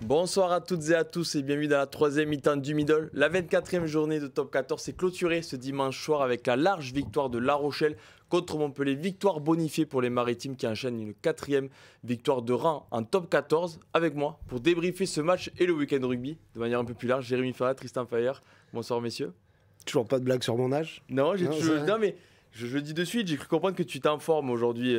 Bonsoir à toutes et à tous et bienvenue dans la troisième mi-temps du Middle. La 24e journée de Top 14 s'est clôturée ce dimanche soir avec la large victoire de La Rochelle contre Montpellier. Victoire bonifiée pour les Maritimes qui enchaînent une quatrième victoire de rang en Top 14. Avec moi pour débriefer ce match et le week-end rugby de manière un peu plus large, Jérémy Farah, Tristan Fayer. Bonsoir messieurs. Toujours pas de blague sur mon âge? Non, mais je le dis de suite, j'ai cru comprendre que tu t'es en forme aujourd'hui,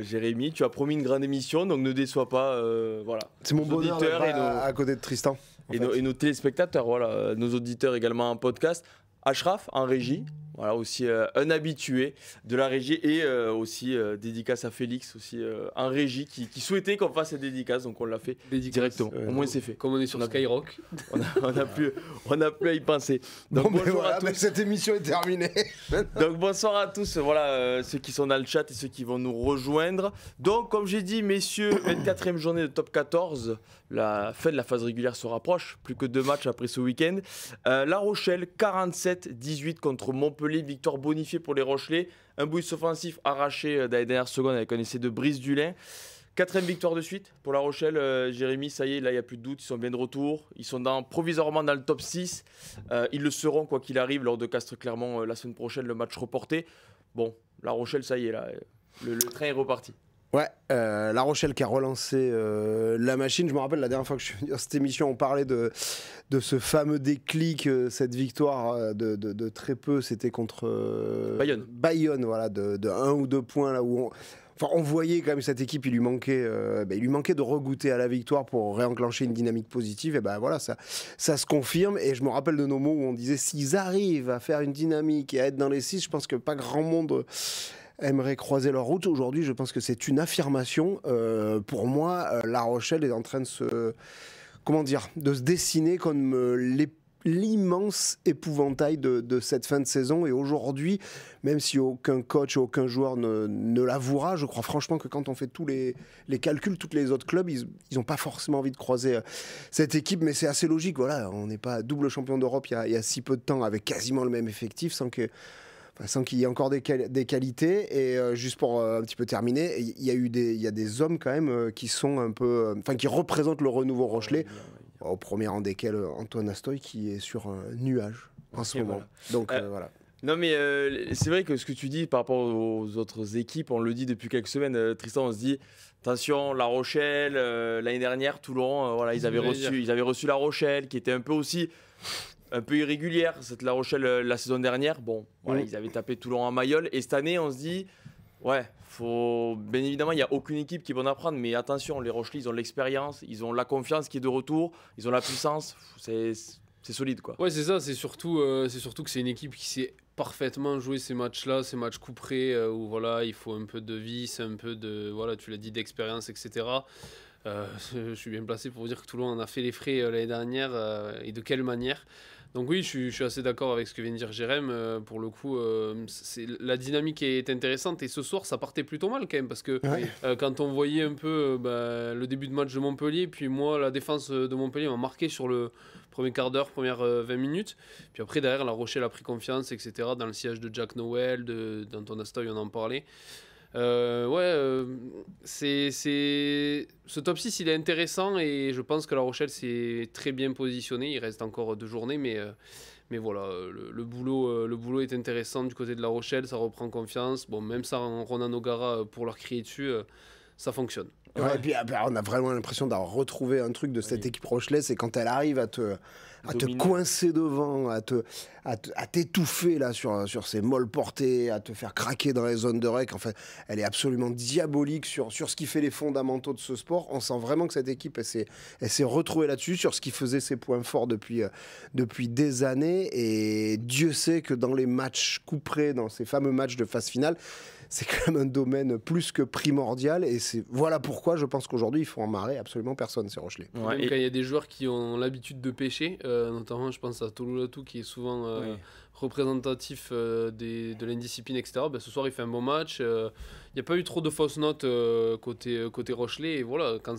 Jérémy. Tu as promis une grande émission, donc ne déçois pas. Voilà. C'est mon bonheur d'être à côté de Tristan. Et nos téléspectateurs, voilà, nos auditeurs également en podcast. Ashraf en régie, voilà, aussi un habitué de la régie et aussi dédicace à Félix aussi en régie qui souhaitait qu'on fasse cette dédicace, donc on l'a fait directement. Au moins c'est fait. Comme on est sur Skyrock, on n'a plus à y penser. Donc bon, bonjour voilà, à tous. cette émission est terminée. Donc bonsoir à tous, voilà ceux qui sont dans le chat et ceux qui vont nous rejoindre. Donc comme j'ai dit messieurs, 24e journée de Top 14, la fin de la phase régulière se rapproche, plus que 2 matchs après ce week-end. La Rochelle 47-18 contre Montpellier, victoire bonifiée pour les Rochelais, un boost offensif arraché dans les dernières secondes avec un essai de Brice Dulin. 4e victoire de suite pour La Rochelle. Jérémy, ça y est, là il n'y a plus de doute, ils sont bien de retour, ils sont provisoirement dans le top 6, ils le seront quoi qu'il arrive lors de Castres-Clermont la semaine prochaine, le match reporté. Bon, La Rochelle, ça y est, là, le train est reparti. Ouais, La Rochelle qui a relancé la machine. Je me rappelle la dernière fois que je suis venu dans cette émission, on parlait de ce fameux déclic, cette victoire de très peu, c'était contre Bayonne, voilà, de 1 ou 2 points là où on voyait quand même cette équipe, il lui manquait de regoûter à la victoire pour réenclencher une dynamique positive. Et ben voilà, ça se confirme. Et je me rappelle de nos mots où on disait s'ils arrivent à faire une dynamique et à être dans les 6, je pense que pas grand monde aimerait croiser leur route. Aujourd'hui, je pense que c'est une affirmation. Pour moi, La Rochelle est en train de se dessiner comme l'immense épouvantail de cette fin de saison. Et aujourd'hui, même si aucun coach, aucun joueur ne l'avouera, je crois franchement que quand on fait tous les calculs, tous les autres clubs, ils n'ont pas forcément envie de croiser cette équipe, mais c'est assez logique. Voilà, on n'est pas double champion d'Europe il y a si peu de temps avec quasiment le même effectif, sans qu'il y ait encore des qualités. Et juste pour un petit peu terminer, il y a des hommes quand même qui sont un peu, qui représentent le renouveau rochelais. Au premier rang desquels Antoine Astoy qui est sur un nuage en ce moment. Voilà. Donc voilà. Non mais c'est vrai que ce que tu dis par rapport aux autres équipes, on le dit depuis quelques semaines, Tristan, on se dit attention, La Rochelle, l'année dernière, Toulon, voilà, ils avaient reçu La Rochelle qui était un peu irrégulière, cette La Rochelle la saison dernière. Bon, voilà, ils avaient tapé Toulon en Mayol. Et cette année, on se dit, ouais, bien évidemment, il n'y a aucune équipe qui va en apprendre. Mais attention, les Rochelais, ils ont l'expérience, ils ont la confiance qui est de retour, ils ont la puissance. C'est solide, quoi. Ouais, c'est ça. C'est surtout que c'est une équipe qui sait parfaitement jouer ces matchs-là, ces matchs couperés où voilà, il faut un peu de vis, un peu de, voilà, tu l'as dit, d'expérience, etc. Je suis bien placé pour vous dire que Toulon en a fait les frais l'année dernière et de quelle manière. Donc oui, je suis assez d'accord avec ce que vient de dire Jérém. Pour le coup, la dynamique est intéressante et ce soir, ça partait plutôt mal quand même parce que quand on voyait un peu le début de match de Montpellier, puis moi, la défense de Montpellier m'a marqué sur le premier quart d'heure, première 20 minutes. Puis après, derrière, La Rochelle a pris confiance, etc. Dans le sillage de Jack Noël, d'Antoine Astoy, on en parlait. Ce top 6 il est intéressant et je pense que La Rochelle s'est très bien positionné. Il reste encore 2 journées mais voilà, le boulot est intéressant du côté de La Rochelle, ça reprend confiance. Bon, même sans Ronan O'Gara pour leur crier dessus, ça fonctionne. Ouais, et puis on a vraiment l'impression d'avoir retrouvé un truc de cette équipe rochelaise, c'est quand elle arrive à te coincer devant, à t'étouffer là sur ses molles portées, à te faire craquer dans les zones de rec. En fait, elle est absolument diabolique sur ce qui fait les fondamentaux de ce sport. On sent vraiment que cette équipe, elle s'est retrouvée là-dessus, sur ce qui faisait ses points forts depuis des années. Et Dieu sait que dans les matchs couperés, dans ces fameux matchs de phase finale, c'est quand même un domaine plus que primordial. Et voilà pourquoi je pense qu'aujourd'hui, il faut en marrer absolument personne, ces Rochelais. Ouais, même quand il y a des joueurs qui ont l'habitude de pêcher, notamment je pense à Tolulatou qui est souvent représentatif de l'indiscipline, etc. Ce soir, il fait un bon match. Il n'y a pas eu trop de fausses notes côté Rochelais. Et voilà, comme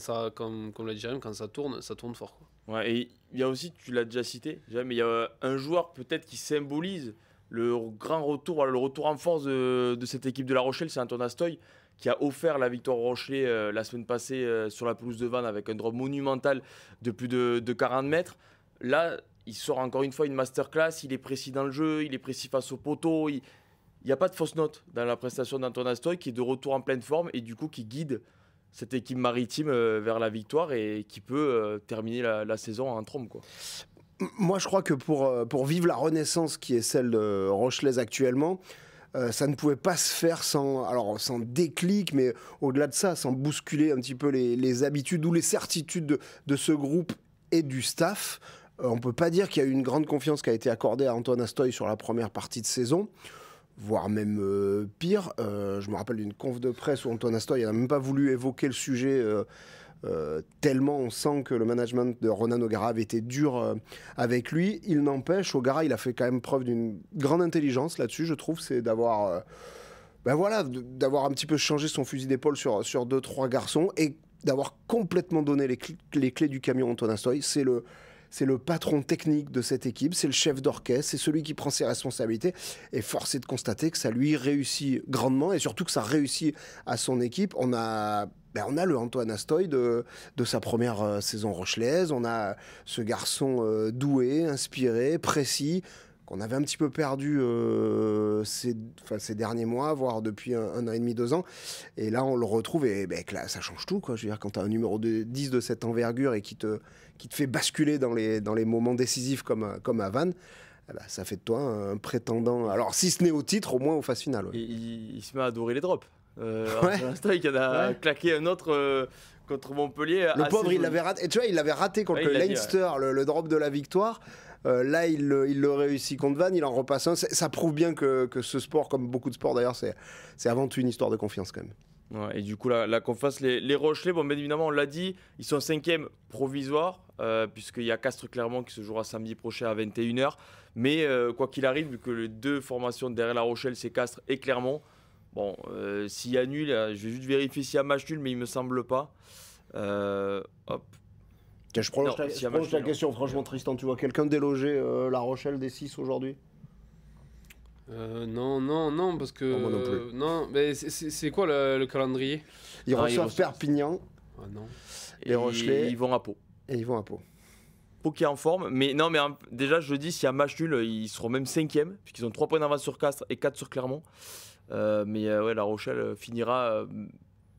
l'a dit Jérémy, quand ça tourne fort, quoi. Ouais, et il y a aussi, tu l'as déjà cité, mais il y a un joueur peut-être qui symbolise le grand retour, le retour en force de cette équipe de La Rochelle, c'est Antoine Astoy, qui a offert la victoire au Rochelet la semaine passée sur la pelouse de Vannes avec un drop monumental de plus de 40 mètres. Là, il sort encore une fois une masterclass, il est précis dans le jeu, il est précis face au poteau. Il n'y a pas de fausse note dans la prestation d'Antoine Astoy qui est de retour en pleine forme et du coup qui guide cette équipe maritime vers la victoire et qui peut terminer la saison en trompe, quoi. Moi, je crois que pour vivre la renaissance qui est celle de Rochelaise actuellement, ça ne pouvait pas se faire sans déclic, mais au-delà de ça, sans bousculer un petit peu les habitudes ou les certitudes de ce groupe et du staff. On ne peut pas dire qu'il y a eu une grande confiance qui a été accordée à Antoine Astoy sur la première partie de saison, voire même pire. Je me rappelle d'une conf de presse où Antoine Astoy n'a même pas voulu évoquer le sujet tellement on sent que le management de Ronan O'Gara avait été dur avec lui. Il n'empêche, O'Gara, il a fait quand même preuve d'une grande intelligence là-dessus, je trouve, c'est d'avoir d'avoir un petit peu changé son fusil d'épaule sur 2-3 garçons et d'avoir complètement donné les clés du camion à Antoine Astoy. C'est le patron technique de cette équipe, c'est le chef d'orchestre, c'est celui qui prend ses responsabilités. Et force est de constater que ça lui réussit grandement et surtout que ça réussit à son équipe. On a le Antoine Astoy de sa première saison rochelaise. On a ce garçon doué, inspiré, précis, qu'on avait un petit peu perdu ces derniers mois, voire depuis un an et demi, 2 ans. Et là, on le retrouve et là, ça change tout, quoi. Je veux dire, quand tu as un numéro 10 de cette envergure et qui te fait basculer dans les moments décisifs comme à Vannes, ça fait de toi un prétendant. Alors, si ce n'est au titre, au moins aux phases finales. Ouais. Il se met à adorer les drops. Astoy qui en a claqué un autre contre Montpellier. Le pauvre, il l'avait raté. Et tu vois, il l'avait raté contre le Leinster, le drop de la victoire. Là, il le réussit contre Vannes, il en repasse un. Ça prouve bien que ce sport, comme beaucoup de sports d'ailleurs, c'est avant tout une histoire de confiance quand même. Ouais, et du coup, la confiance, les Rochelais, bon, bien évidemment, on l'a dit, ils sont 5e provisoire, puisqu'il y a Castres-Clermont qui se jouera samedi prochain à 21h. Mais quoi qu'il arrive, vu que les 2 formations derrière La Rochelle, c'est Castres et Clermont, bon, s'il y a nul, je vais juste vérifier s'il y a match nul, mais il ne me semble pas. Hop. Tiens, je prolonge la question, franchement, Tristan, tu vois quelqu'un déloger La Rochelle des 6 aujourd'hui ? Non, parce que... moi non plus. Non, mais c'est quoi le calendrier ? Ils reçoivent Perpignan. Ah non. Les Rochelais, ils vont à Pau. Et ils vont à Pau. Pau qui est en forme, mais non, mais déjà, je dis, s'il y a match nul, ils seront même 5e, puisqu'ils ont 3 points d'avance sur Castres et 4 sur Clermont. Ouais, La Rochelle finira...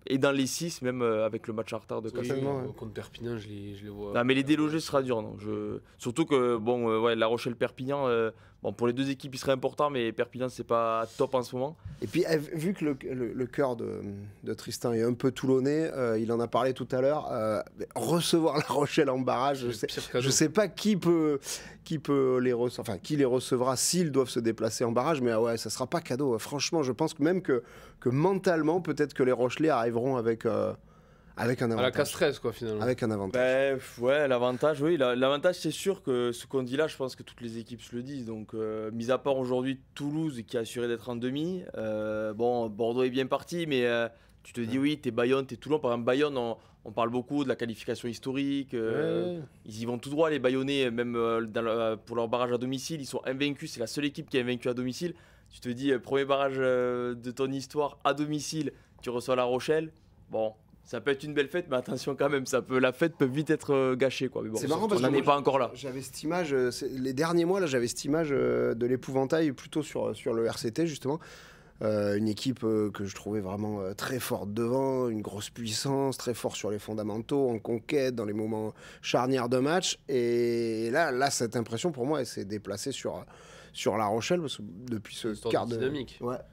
et dans les 6, même avec le match en retard de Castres. Contre Perpignan, je les vois. Non, mais les délogés sera dur. Non. Surtout que La Rochelle-Perpignan, pour les 2 équipes, il serait important, mais Perpignan, c'est pas top en ce moment. Et puis, vu que le cœur de Tristan est un peu toulonnais, il en a parlé tout à l'heure, recevoir La Rochelle en barrage, je sais pas qui les recevra s'ils doivent se déplacer en barrage, mais ouais, ça sera pas cadeau. Franchement, je pense que même que mentalement, peut-être que les Rochelais arriveront avec un avantage. À la Castres, quoi, finalement. Avec un avantage. Ouais, l'avantage, oui. L'avantage, c'est sûr que ce qu'on dit là, je pense que toutes les équipes se le disent. Donc, mis à part aujourd'hui Toulouse qui a assuré d'être en demi, Bordeaux est bien parti, mais tu te dis, oui, t'es Bayonne, t'es Toulon. Par exemple, Bayonne, on parle beaucoup de la qualification historique. Ils y vont tout droit, les Bayonnais, même pour leur barrage à domicile. Ils sont invaincus. C'est la seule équipe qui est invaincue à domicile. Tu te dis, premier barrage de ton histoire à domicile, tu reçois La Rochelle. Bon, ça peut être une belle fête, mais attention quand même, la fête peut vite être gâchée, quoi. Mais bon, c'est marrant parce on n'en est pas encore là. J'avais cette image, les derniers mois, là, j'avais cette image de l'épouvantail plutôt sur le RCT, justement. Une équipe que je trouvais vraiment très forte devant, une grosse puissance, très fort sur les fondamentaux, en conquête, dans les moments charnières de match. Et là cette impression, pour moi, elle s'est déplacée sur La Rochelle, parce que depuis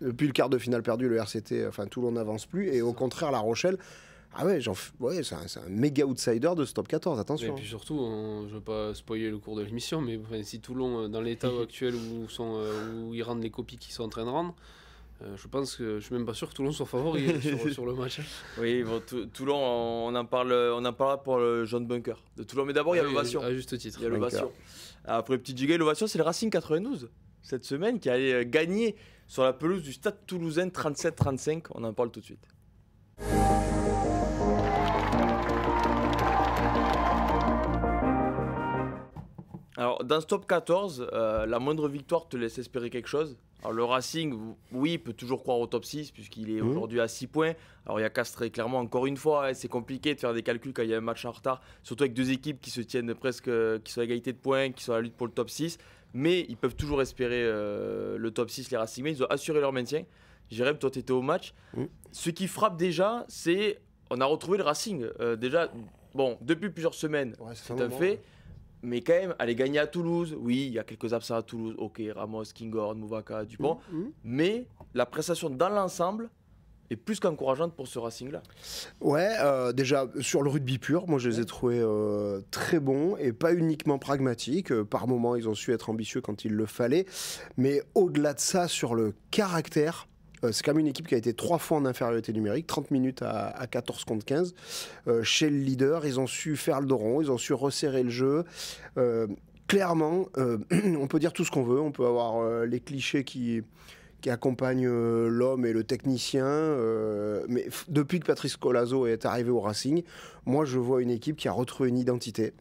depuis le quart de finale perdu, le RCT, Toulon n'avance plus, et au contraire, La Rochelle, c'est un méga outsider de ce top 14, attention. Et puis surtout, je veux pas spoiler le cours de l'émission, mais si Toulon, dans l'état actuel où ils rendent les copies qu'ils sont en train de rendre, je pense que je suis même pas sûr que Toulon soit favori sur le match. Oui, Toulon, on en parlera pour le jaune bunker de Toulon, mais d'abord il y a l'Ovation. À juste titre. Il y a l'Ovation. Après le petit giga, l'Ovation, c'est le Racing 92 cette semaine qui allait gagner sur la pelouse du Stade Toulousain 37-35. On en parle tout de suite. Alors, dans ce top 14, la moindre victoire te laisse espérer quelque chose. Alors le Racing, oui, peut toujours croire au top 6 puisqu'il est aujourd'hui à 6 points. Alors il y a Castres, clairement, encore une fois, c'est compliqué de faire des calculs quand il y a un match en retard, surtout avec deux équipes qui se tiennent presque, qui sont à égalité de points, qui sont à la lutte pour le top 6. Mais ils peuvent toujours espérer le top 6, les Racingmen. Ils ont assuré leur maintien. Jérém, toi, tu étais au match. Ce qui frappe déjà, c'est on a retrouvé le Racing. Déjà, bon, depuis plusieurs semaines, c'est un fait. Ouais. Mais quand même, aller gagner à Toulouse, oui, il y a quelques absents à Toulouse. Ok, Ramos, Kinghorn, Mouvaka, Dupont. Mais la prestation dans l'ensemble est plus qu'encourageante pour ce Racing-là. Ouais, déjà, sur le rugby pur, moi, je les ai trouvés très bons et pas uniquement pragmatiques. Par moments, ils ont su être ambitieux quand il le fallait. Mais au-delà de ça, sur le caractère, c'est quand même une équipe qui a été 3 fois en infériorité numérique, 30 minutes à 14 contre 15. Chez le leader, ils ont su faire le dos rond, ils ont su resserrer le jeu. Clairement, on peut dire tout ce qu'on veut, on peut avoir les clichés qui accompagnent l'homme et le technicien. Mais depuis que Patrice Collazo est arrivé au Racing, moi je vois une équipe qui a retrouvé une identité.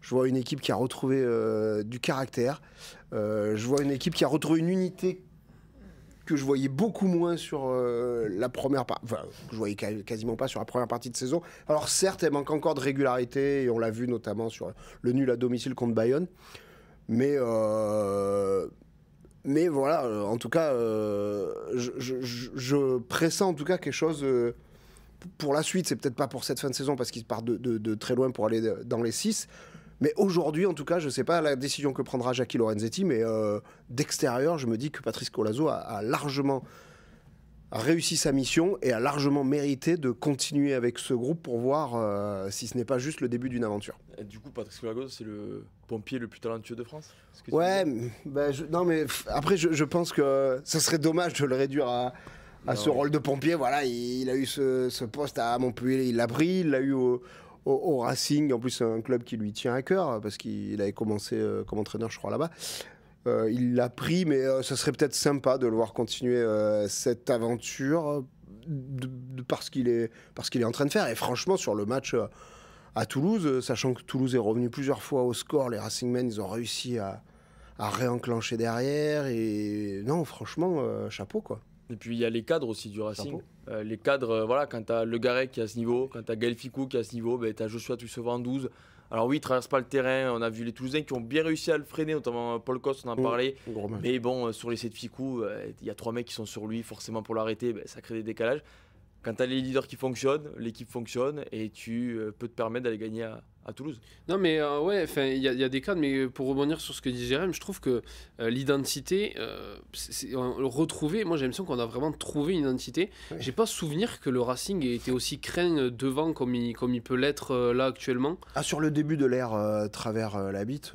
Je vois une équipe qui a retrouvé du caractère. Je vois une équipe qui a retrouvé une unité que je voyais beaucoup moins sur la première partie, enfin, que je voyais quasiment pas sur la première partie de saison. Alors certes, elle manque encore de régularité, et on l'a vu notamment sur le nul à domicile contre Bayonne, mais voilà, en tout cas, je pressens en tout cas quelque chose pour la suite. C'est peut-être pas pour cette fin de saison, parce qu'ils partent de très loin pour aller dans les 6. Mais aujourd'hui, en tout cas, je ne sais pas la décision que prendra Jackie Lorenzetti, mais d'extérieur, je me dis que Patrice Collazo a largement réussi sa mission et a largement mérité de continuer avec ce groupe pour voir si ce n'est pas juste le début d'une aventure. Et du coup, Patrice Collazo, c'est le pompier le plus talentueux de France ? Ouais, non, mais après, je pense que ce serait dommage de le réduire à ce rôle de pompier. Voilà, il a eu ce poste à Montpellier, il l'a pris, il l'a eu au Racing. En plus, c'est un club qui lui tient à cœur parce qu'il avait commencé comme entraîneur, je crois, là-bas. Il l'a pris, mais ce serait peut-être sympa de le voir continuer cette aventure parce qu'il est en train de faire. Et franchement, sur le match à Toulouse, sachant que Toulouse est revenu plusieurs fois au score, les Racingmen, ils ont réussi à réenclencher derrière. Et non, franchement, chapeau, quoi. Et puis il y a les cadres aussi du Racing. Les cadres, voilà, quand tu as Le Garec qui est à ce niveau, quand tu as Gaël Ficou qui est à ce niveau, tu as Joshua Tussevant en 12. Alors oui, il ne traverse pas le terrain. On a vu les Toulousains qui ont bien réussi à le freiner, notamment Paul Coste, on en parlait. Mais bon, sur l'essai de Ficou, il y a 3 mecs qui sont sur lui, forcément pour l'arrêter, ça crée des décalages. Quand tu as les leaders qui fonctionnent, l'équipe fonctionne et tu peux te permettre d'aller gagner à Toulouse. Non mais ouais, il y a des cadres, mais pour rebondir sur ce que dit Jérém, je trouve que l'identité, retrouver, moi j'ai l'impression qu'on a vraiment trouvé une identité. Ouais. J'ai pas souvenir que le Racing ait été aussi craint devant comme il peut l'être là actuellement. Ah, sur le début de l'ère travers la bite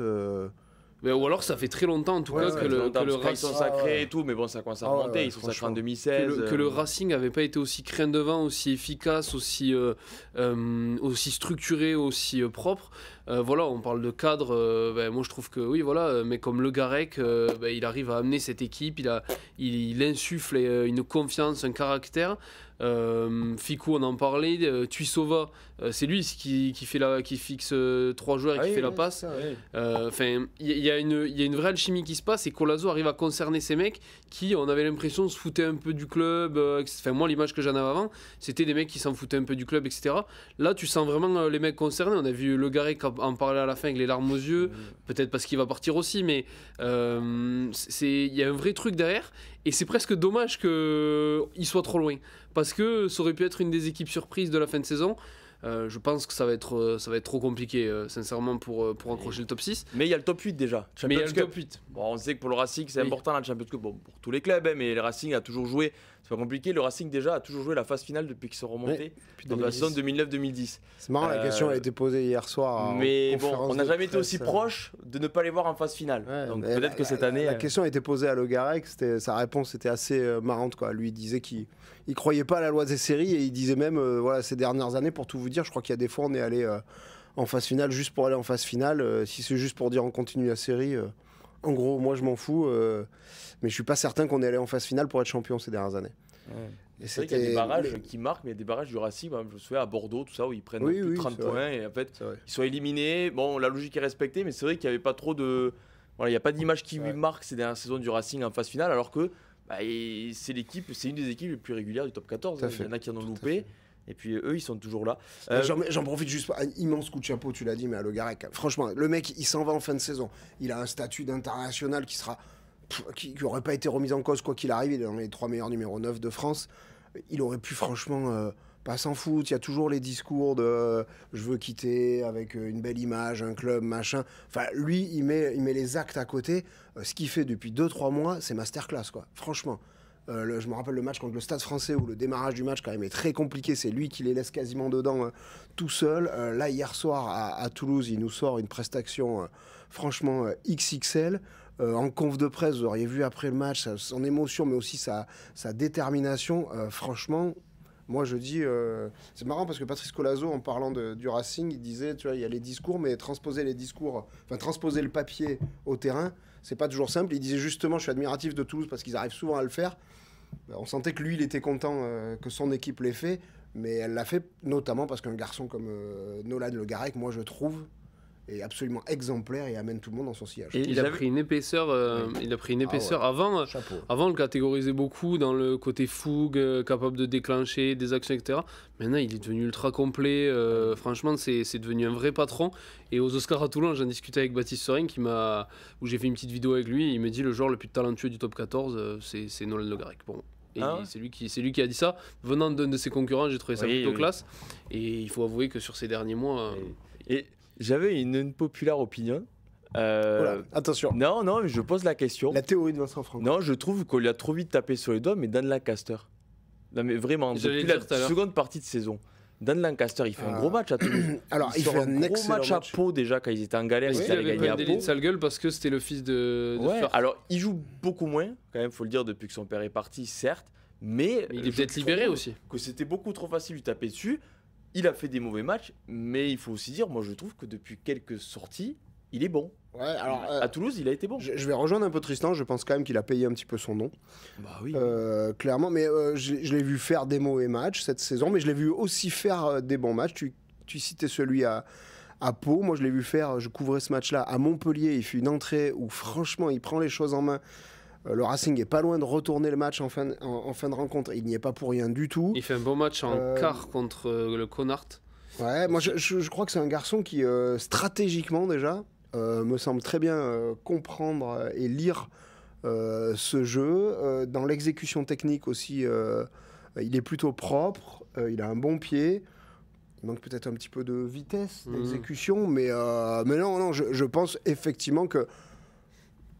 ou alors ça fait très longtemps en tout cas que le Racing, ils sont sacrés et tout, mais bon, ça commence à remonter. Ils sont sacrés en 2016. Que le Racing n'avait pas été aussi craint devant, aussi efficace, aussi structuré, aussi propre. Voilà, on parle de cadre. Moi je trouve que oui, voilà, mais comme Le Garec, il arrive à amener cette équipe, il insuffle une confiance, un caractère. Ficou, on en parlait. Tuissova, c'est lui qui fixe 3 joueurs et qui fait la passe. Enfin, il y a une vraie alchimie qui se passe et Collazo arrive à concerner ces mecs qui, on avait l'impression, se foutaient un peu du club. Enfin, moi, l'image que j'en avais avant, c'était des mecs qui s'en foutaient un peu du club, etc. Là, tu sens vraiment les mecs concernés. On a vu Le Garec en parler à la fin avec les larmes aux yeux, peut-être parce qu'il va partir aussi, mais il y a un vrai truc derrière. Et c'est presque dommage qu'il soit trop loin. Parce que ça aurait pu être une des équipes surprises de la fin de saison. Je pense que ça va être trop compliqué, sincèrement, pour accrocher le top 6. Mais il y a le top 8 déjà. Mais il y a le top 8. Bon, on sait que pour le Racing, c'est important la Champions Cup. Bon, pour tous les clubs, mais le Racing a toujours joué. C'est pas compliqué. Le Racing, déjà, a toujours joué la phase finale depuis qu'ils sont remontés. Donc la saison 2009-2010. C'est marrant, la question a été posée hier soir. Mais bon, on n'a jamais été aussi proche de ne pas les voir en phase finale. Donc peut-être que cette année. La question a été posée à Le Garec. Sa réponse était assez marrante, quoi. Lui, il disait qu'il croyait pas à la loi des séries et il disait même, voilà, ces dernières années, pour tout vous dire, je crois qu'il y a des fois, on est allé en phase finale juste pour aller en phase finale. Si c'est juste pour dire on continue la série, en gros, moi je m'en fous. Mais je suis pas certain qu'on est allé en phase finale pour être champion ces dernières années. Et c'est vrai qu'il y a des barrages qui marquent, mais il y a des barrages du Racing, je me souviens à Bordeaux, tout ça, où ils prennent plus de 30 points et en fait, ils sont éliminés. Bon, la logique est respectée, mais c'est vrai qu'il n'y avait pas trop de. Voilà, il n'y a pas d'image qui marque ces dernières saisons du Racing en phase finale, alors que c'est une des équipes les plus régulières du top 14. Tout à Il y fait. en a qui en ont Tout à loupé. fait. Et puis eux, ils sont toujours là. J'en profite juste, un immense coup de chapeau, tu l'as dit, mais à Le Garec. Franchement, le mec, il s'en va en fin de saison. Il a un statut d'international qui aurait pas été remis en cause quoi qu'il arrive. Il est dans les 3 meilleurs numéro 9 de France. Il aurait pu franchement pas s'en foutre. Il y a toujours les discours de je veux quitter avec une belle image, un club, machin. Enfin, lui, il met les actes à côté. Ce qu'il fait depuis 2-3 mois, c'est masterclass, quoi. Franchement. Je me rappelle le match contre le Stade Français où le démarrage du match quand même est très compliqué. C'est lui qui les laisse quasiment dedans tout seul. Là, hier soir à Toulouse, il nous sort une prestation franchement XXL. En conf de presse, vous auriez vu après le match son émotion, mais aussi sa détermination. Franchement, moi je dis, c'est marrant parce que Patrice Colazo, en parlant du Racing, il disait, tu vois, il y a les discours, mais transposer le papier au terrain, c'est pas toujours simple. Il disait justement, je suis admiratif de Toulouse parce qu'ils arrivent souvent à le faire. On sentait que lui, il était content que son équipe l'ait fait, mais elle l'a fait notamment parce qu'un garçon comme Nolan Le Garec, moi je trouve, est absolument exemplaire et amène tout le monde dans son sillage. Et Il a pris une épaisseur. Avant, Chapeau. avant, on le catégorisait beaucoup dans le côté fougue, capable de déclencher des actions, etc. Maintenant, il est devenu ultra complet. Franchement, c'est devenu un vrai patron. Et aux Oscars à Toulon, j'en discutais avec Baptiste Sorin, où j'ai fait une petite vidéo avec lui. Il me dit le joueur le plus talentueux du top 14, c'est Nolan Le Garec. Bon. Et c'est lui qui a dit ça. Venant d'un de ses concurrents, j'ai trouvé ça plutôt classe. Et il faut avouer que sur ces derniers mois. Et j'avais une unpopular opinion. Voilà, attention. Non, mais je pose la question. La théorie de Vincent Franco. Non, je trouve qu'on lui a trop vite tapé sur les doigts, mais Dan Lancaster. Non, mais vraiment, J'allais depuis le dire tout à la l'heure. seconde partie de saison, Dan Lancaster, il fait un gros match à Toulouse. Alors, il sort fait un gros excellent match à Pau déjà quand ils étaient en galère. Est-ce Ils qu'il avaient avait gagné pas à un délit Pau. de sale gueule parce que c'était le fils de Ouais, Flirt. alors il joue beaucoup moins, quand même, faut le dire, depuis que son père est parti, certes. Mais Il est je peut-être libéré trouve aussi. que c'était beaucoup trop facile de lui taper dessus. Il a fait des mauvais matchs, mais il faut aussi dire, moi je trouve que depuis quelques sorties, il est bon. Ouais, alors, À Toulouse, il a été bon. je vais rejoindre un peu Tristan. Je pense quand même qu'il a payé un petit peu son nom. Bah oui. Clairement, mais je l'ai vu faire des mauvais matchs cette saison, mais je l'ai vu aussi faire des bons matchs. Tu citais celui à Pau. Moi, je l'ai vu faire, je couvrais ce match-là à Montpellier. Il fait une entrée où, franchement, il prend les choses en main. Le Racing est pas loin de retourner le match en fin de rencontre. Il n'y est pas pour rien du tout. Il fait un bon match en quart contre le Connard. Ouais, moi, je crois que c'est un garçon qui, stratégiquement déjà, me semble très bien comprendre et lire ce jeu. Dans l'exécution technique aussi, il est plutôt propre, il a un bon pied. Il manque peut-être un petit peu de vitesse d'exécution, mais non, je pense effectivement que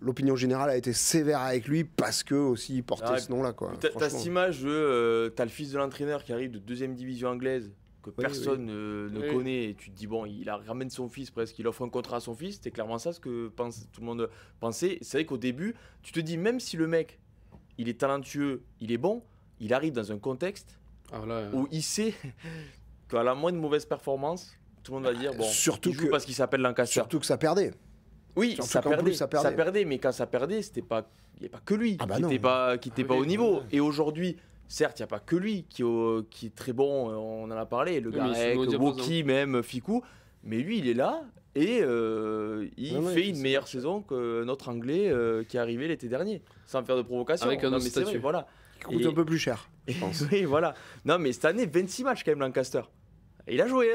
l'opinion générale a été sévère avec lui parce que aussi il portait ce nom-là. T'as cette image de t'as le fils de l'entraîneur qui arrive de 2e division anglaise que personne ne connaît et tu te dis bon, il ramène son fils presque, il offre un contrat à son fils. C'était clairement ça ce que tout le monde pensait. C'est vrai qu'au début, tu te dis même si le mec il est talentueux, il est bon, il arrive dans un contexte où il sait qu'à la moindre mauvaise performance, tout le monde va dire bon, surtout il joue parce qu'il s'appelle Lancaster. Surtout que ça perdait. Oui, Surtout ça qu'en perdait, plus, ça perdait. mais quand ça perdait, il n'y avait pas que lui Ah bah qui non. n'était pas au niveau. ouais. Et aujourd'hui, certes, il n'y a pas que lui qui est très bon, on en a parlé, le Oui, mais Garec, c'est nos Woki, même Ficou, mais lui, il est là et il Ouais, fait une c'est meilleure ça. saison que notre Anglais qui est arrivé l'été dernier, sans faire de provocation. Avec un Non, autre mais c'est vrai, statut. voilà. Qui coûte Et- un peu plus cher, je pense. Oui, voilà. Non, mais cette année, 26 matchs quand même, Lancaster. Il a joué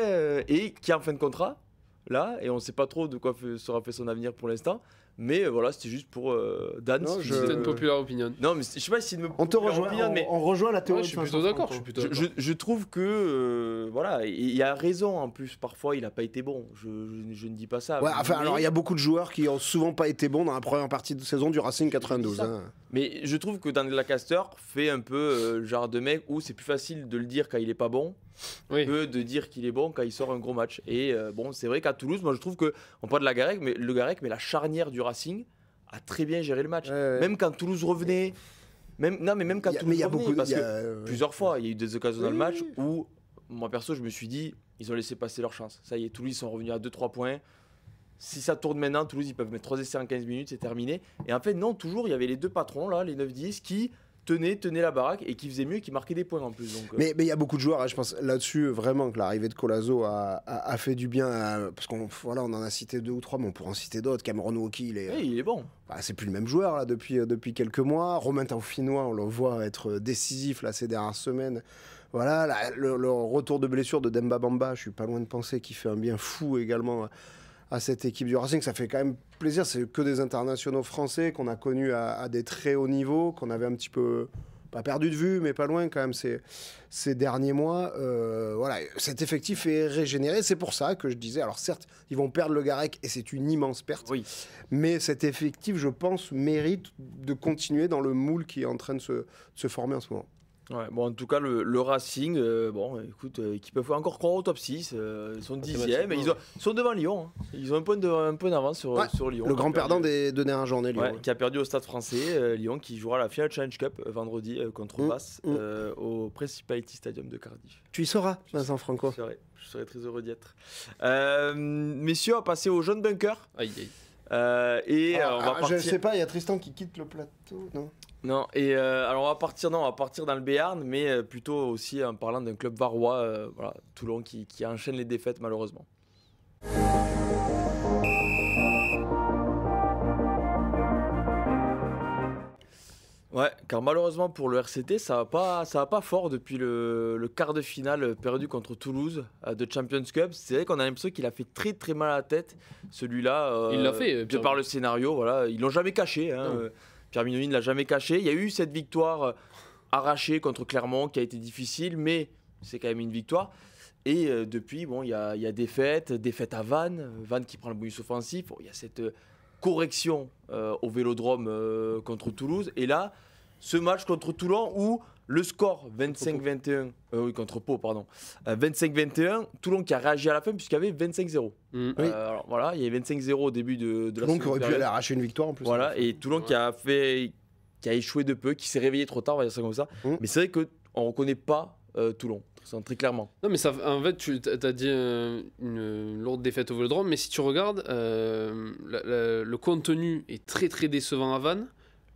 et qui est en fin de contrat, là, et on ne sait pas trop de quoi sera fait son avenir pour l'instant. Mais voilà, c'était juste pour Dan. Non, si C'était tu- une populaire opinion. Non, mais je sais pas si de me. On te populaire rejoint, opinion, mais on rejoint la théorie Ouais, je de suis plutôt Vincent d'accord. Franco. je trouve que voilà, il a raison en plus. Parfois, il n'a pas été bon. Je ne dis pas ça. Ouais, enfin, mais, alors il y a beaucoup de joueurs qui ont souvent pas été bons dans la première partie de saison du Racing 92. ça. hein. mais je trouve que Dan Lancaster fait un peu le genre de mec où c'est plus facile de le dire quand il est pas bon Oui. que de dire qu'il est bon quand il sort un gros match. Et bon, c'est vrai qu'à Toulouse, moi je trouve que on parle de la Garec, mais le Garec, mais la charnière du Racing a très bien géré le match. Ouais. Même quand Toulouse revenait, même quand Mais Toulouse il y a revenait, beaucoup parce il y que a, plusieurs fois, il y a eu des occasions dans le Oui, match oui. où moi perso, je me suis dit, ils ont laissé passer leur chance. Ça y est, Toulouse ils sont revenus à 2-3 points. Si ça tourne maintenant, Toulouse ils peuvent mettre 3 essais en 15 minutes, c'est terminé. Et en fait, non, toujours il y avait les deux patrons là, les 9-10 qui tenait la baraque et qui faisait mieux, qui marquait des points en plus. Donc, Mais il y a beaucoup de joueurs, je pense là-dessus vraiment que l'arrivée de Colazo a fait du bien, parce qu'on on en a cité 2 ou 3, mais on pourrait en citer d'autres. Cameron Wauquiez, il est bon. C'est plus le même joueur là, depuis quelques mois. Romain Taufinois, on le voit être décisif là, ces dernières semaines. Voilà, le retour de blessure de Demba Bamba, je suis pas loin de penser qu'il fait un bien fou également à cette équipe du Racing. Ça fait quand même plaisir, c'est que des internationaux français qu'on a connus à des très hauts niveaux, qu'on avait un petit peu, pas perdu de vue, mais pas loin quand même ces derniers mois. Voilà, cet effectif est régénéré, c'est pour ça que je disais, alors certes, ils vont perdre Le Garec et c'est une immense perte, oui. Mais cet effectif, je pense, mérite de continuer dans le moule qui est en train de se former en ce moment. Ouais, bon, en tout cas, le Racing, écoute, qui peuvent encore croire au top 6, ils sont 10e, et ils sont devant Lyon. Hein. Ils ont un point d'avance sur Lyon. Le grand perdant des 2 dernières journées, Lyon. Qui a perdu au Stade Français, Lyon, qui jouera la finale Challenge Cup vendredi contre Basse au Principality Stadium de Cardiff. Tu y seras, Vincent Franco. Je serai très heureux d'y être. Messieurs, on va passer au jaune bunker. Aïe, aïe. On va partir... Je sais pas, il y a Tristan qui quitte le plateau, non? Non, alors on va partir dans le Béarn, mais plutôt aussi en parlant d'un club varois, Toulon qui enchaîne les défaites malheureusement. Ouais, car malheureusement pour le RCT, ça va pas fort depuis le quart de finale perdu contre Toulouse de Champions Cup. C'est vrai qu'on a l'impression qu'il a fait très très mal à la tête, celui-là. Il l'a fait. De par le scénario, voilà, ils l'ont jamais caché. Pierre Mignoni ne l'a jamais caché. Il y a eu cette victoire arrachée contre Clermont qui a été difficile, mais c'est quand même une victoire. Et depuis, il y a défaite à Vannes qui prend le bonus offensif. Il y a cette correction au Vélodrome contre Toulouse. Et là, ce match contre Toulon où le score 25-21, contre Pau, pardon, 25-21, Toulon qui a réagi à la fin puisqu'il y avait 25-0. Alors voilà, il y avait 25-0 au début de la Toulon qui aurait pu aller arracher une victoire en plus. Voilà, et Toulon qui a échoué de peu, qui s'est réveillé trop tard, on va dire ça comme ça. Mais c'est vrai qu'on ne reconnaît pas Toulon, très clairement. Non, mais ça, en fait, tu as dit une lourde défaite au Vélodrome, mais si tu regardes, le contenu est très très décevant à Vannes.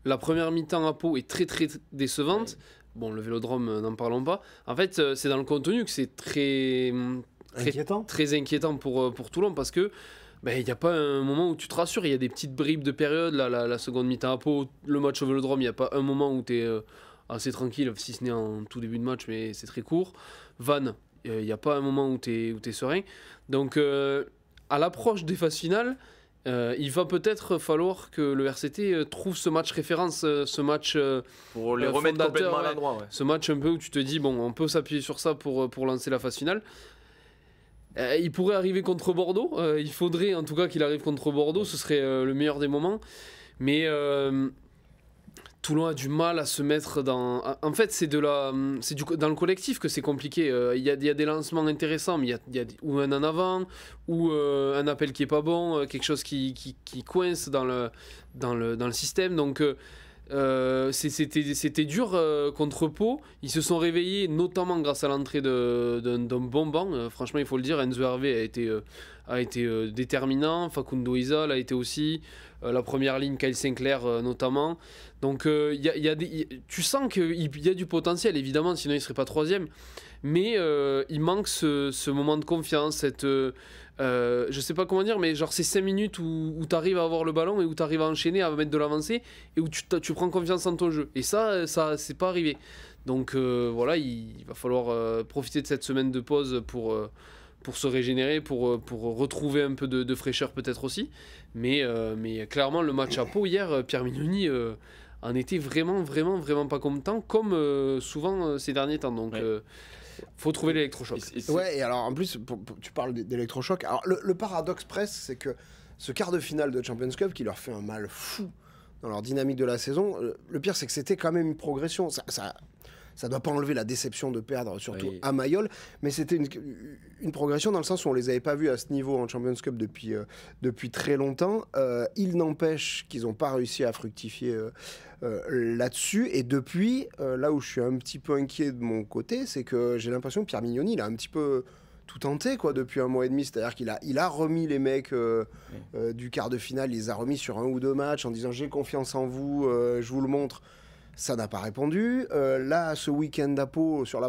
La première mi-temps à Pau est très très décevante. Bon, le Vélodrome, n'en parlons pas. En fait, c'est dans le contenu que c'est très inquiétant pour Toulon, parce que il n'y a pas un moment où tu te rassures. Il y a des petites bribes de période. La seconde mi-temps à Pau, le match au Vélodrome, il n'y a pas un moment où tu es assez tranquille, si ce n'est en tout début de match, mais c'est très court. Vannes, il n'y a pas un moment où tu es serein. Donc, à l'approche des phases finales, il va peut-être falloir que le RCT trouve ce match référence, ce match pour les remettre complètement à l'endroit. Ouais. Ce match un peu où tu te dis, bon, on peut s'appuyer sur ça pour lancer la phase finale. Il pourrait arriver contre Bordeaux. Il faudrait en tout cas qu'il arrive contre Bordeaux. Ce serait le meilleur des moments. Mais Toulon a du mal à se mettre dans... En fait, c'est dans le collectif que c'est compliqué. Il y a des lancements intéressants, mais il y a ou un en avant, ou un appel qui est pas bon, quelque chose qui coince dans le système. Donc, c'était dur contre Pau. Ils se sont réveillés, notamment grâce à l'entrée d'un bon banc. Franchement, il faut le dire, Enzo Hervé a été déterminant. Facundo Isa l'a été aussi. La première ligne, Kyle Sinclair notamment. Donc tu sens qu'il y a du potentiel, évidemment, sinon il ne serait pas troisième. Mais il manque ce moment de confiance, je ne sais pas comment dire, mais genre ces 5 minutes où tu arrives à avoir le ballon et où tu arrives à enchaîner, à mettre de l'avancée et où tu prends confiance en ton jeu. Et ça c'est pas arrivé. Donc voilà, il va falloir profiter de cette semaine de pause pour se régénérer, pour retrouver un peu de fraîcheur peut-être aussi. Mais clairement, le match à Pau hier, Pierre Mignoni en était vraiment pas content, comme souvent ces derniers temps. Donc, faut trouver l'électrochoc. Ouais, et alors en plus, tu parles d'électrochoc. Alors le paradoxe presque, c'est que ce quart de finale de Champions Cup qui leur fait un mal fou dans leur dynamique de la saison, le pire, c'est que c'était quand même une progression. Ça doit pas enlever la déception de perdre, surtout à Mayol, mais c'était une progression dans le sens où on les avait pas vus à ce niveau en Champions Cup depuis très longtemps. Il n'empêche qu'ils n'ont pas réussi à fructifier là-dessus. Et depuis, là où je suis un petit peu inquiet de mon côté, c'est que j'ai l'impression que Pierre Mignoni, il a un petit peu tout tenté depuis un mois et demi. C'est-à-dire qu'il a remis les mecs du quart de finale, il les a remis sur 1 ou 2 matchs en disant j'ai confiance en vous, je vous le montre. Ça n'a pas répondu. Là, ce week-end à Pau, sur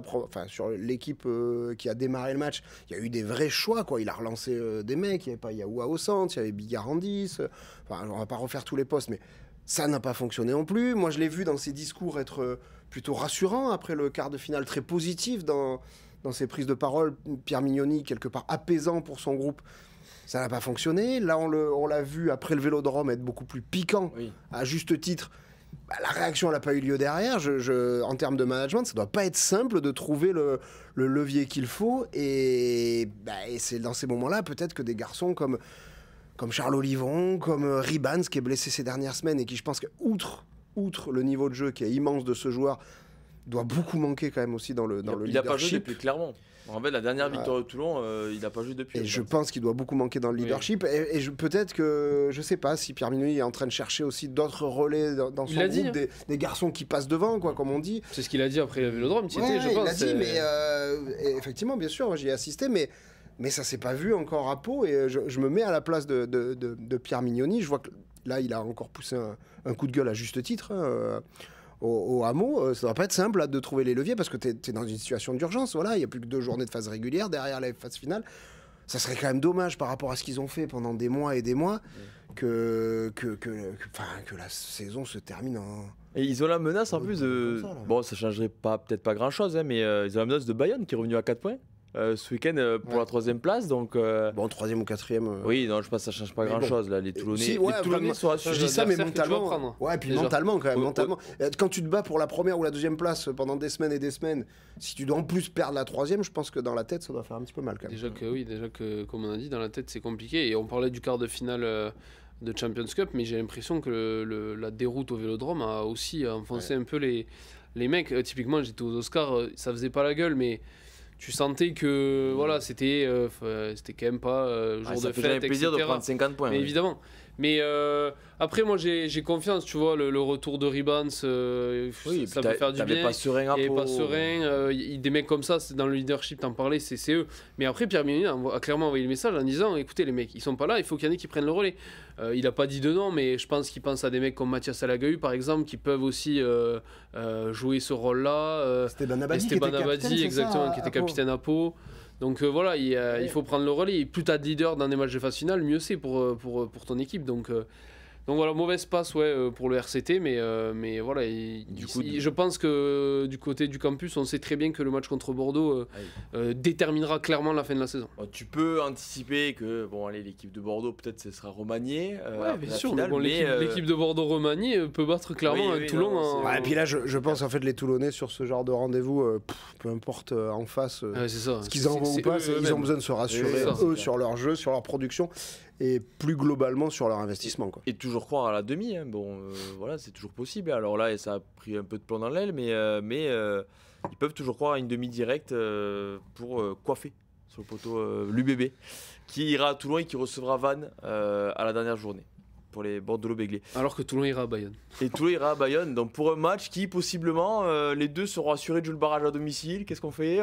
l'équipe qui a démarré le match, il y a eu des vrais choix, quoi. Il a relancé des mecs. Il n'y avait pas Yaoua au centre, il y avait Bigard en 10. Enfin, on va pas refaire tous les postes, mais ça n'a pas fonctionné non plus. Moi, je l'ai vu dans ses discours être plutôt rassurant après le quart de finale, très positif dans ses prises de parole. Pierre Mignoni, quelque part apaisant pour son groupe. Ça n'a pas fonctionné. Là, on l'a vu après le Vélodrome être beaucoup plus piquant, à juste titre. La réaction, elle n'a pas eu lieu derrière. En termes de management, ça ne doit pas être simple de trouver le levier qu'il faut. Et c'est dans ces moments-là, peut-être que des garçons comme Charles Olivon, comme Ribans, qui est blessé ces dernières semaines et qui, je pense qu'outre le niveau de jeu qui est immense de ce joueur, doit beaucoup manquer quand même aussi dans le leadership. Il n'a pas joué depuis Clermont. En fait, la dernière victoire de Toulon, il n'a pas joué depuis. Et je pense qu'il doit beaucoup manquer dans le leadership. Et peut-être que, je ne sais pas, si Pierre Mignoni est en train de chercher aussi d'autres relais dans son groupe, des garçons qui passent devant, quoi, comme on dit. C'est ce qu'il a dit après le Vélodrome, je pense. Il l'a dit, mais effectivement, bien sûr, j'y ai assisté, mais ça ne s'est pas vu encore à Pau. Et je me mets à la place de Pierre Mignoni. Je vois que là, il a encore poussé un coup de gueule à juste titre. Au hameau, ça va pas être simple là, de trouver les leviers parce que tu es dans une situation d'urgence. Voilà, il n'y a plus que 2 journées de phase régulière derrière la phase finale. Ça serait quand même dommage par rapport à ce qu'ils ont fait pendant des mois et des mois que la saison se termine en... Et ils ont la menace en plus de... Bon, ça changerait peut-être pas grand-chose, mais ils ont la menace de Bayonne qui est revenu à 4 points. Ce week-end pour la 3e place, donc bon, 3e ou 4e oui, non, je pense que ça change pas grand-chose là. Les Toulonnais, sont rassurés. Je dis ça, mais mentalement, puis déjà. Mentalement quand même, quand tu te bats pour la 1re ou la 2e place pendant des semaines et des semaines, si tu dois en plus perdre la 3e, je pense que dans la tête ça doit faire un petit peu mal quand même. Déjà que comme on a dit, dans la tête c'est compliqué. Et on parlait du quart de finale de Champions Cup, mais j'ai l'impression que la déroute au Vélodrome a aussi enfoncé un peu les mecs. Typiquement, j'étais aux Oscars, ça faisait pas la gueule, mais tu sentais que voilà, c'était quand même pas jour de fête, etc. Plaisir de prendre 50 points. Mais évidemment. Mais après, moi, j'ai confiance, tu vois, le retour de Ribans, ça peut faire du bien. Pas serein à Pau. Pas serein. Des mecs comme ça, dans le leadership, t'en parlais, c'est eux. Mais après, Pierre Mignoni a clairement envoyé le message en disant, écoutez les mecs, ils sont pas là, il faut qu'il y en ait qui prennent le relais. Il a pas dit de nom, mais je pense qu'il pense à des mecs comme Mathias Alagahu, par exemple, qui peuvent aussi jouer ce rôle-là. Esteban Abadi, exactement, qui était capitaine à Pau. Donc voilà, il faut prendre le relais. Et plus tu as de leaders dans des matchs de phase finale, mieux c'est pour ton équipe. Donc voilà, mauvaise passe pour le RCT, mais voilà. Je pense que du côté du campus, on sait très bien que le match contre Bordeaux déterminera clairement la fin de la saison. Tu peux anticiper que l'équipe de Bordeaux, peut-être ce sera remaniée. Bien sûr, finale, l'équipe de Bordeaux remaniée peut battre clairement Toulon. Et puis là, je pense en fait les Toulonnais sur ce genre de rendez-vous, peu importe en face ce qu'ils envoient ou pas, ils ont besoin de se rassurer sur leur jeu, sur leur production. Et plus globalement sur leur investissement, quoi. Et toujours croire à la demi, hein. Voilà, c'est toujours possible. Alors là, ça a pris un peu de plomb dans l'aile, mais ils peuvent toujours croire à une demi directe pour coiffer sur le poteau l'UBB, qui ira à Toulon et qui recevra Vannes à la dernière journée pour les Bordeaux-Béglés. Alors que Toulon ira à Bayonne. Et Toulon ira à Bayonne, donc pour un match qui possiblement les deux seront assurés de jouer le barrage à domicile. Qu'est-ce qu'on fait?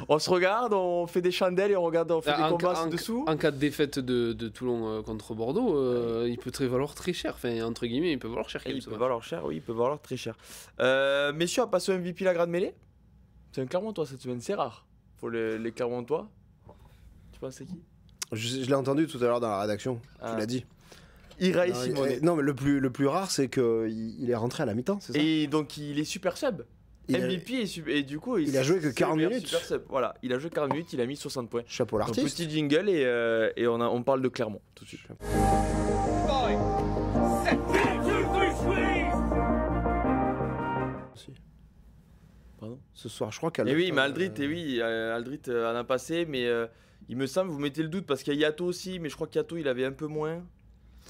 On se regarde, on fait des chandelles et on fait des combats dessous. En cas de défaite de Toulon contre Bordeaux, il peut valoir très cher. Enfin, entre guillemets, il peut valoir cher. Il peut valoir cher, oui, il peut valoir très cher. Messieurs, à passer au MVP la grande mêlée. C'est un Clermontois cette semaine, c'est rare. Pour les Clermontois. Tu penses c'est qui? Je l'ai entendu tout à l'heure dans la rédaction. Tu l'as dit. Iraï Simone. Non, mais le plus rare, c'est qu'il est rentré à la mi-temps, c'est ça? Et donc, il est super sub. MVP et du coup... Il a joué que 40 minutes. Super sub. Voilà, il a joué 40 minutes, il a mis 60 points. Chapeau l'artiste. Donc, petit jingle et on parle de Clermont tout de suite. Pardon? Ce soir, je crois qu'Aldrit... Et oui, mais Aldrit en a passé, mais il me semble, vous mettez le doute, parce qu'il y a Yato aussi, mais je crois qu'Yato, il avait un peu moins...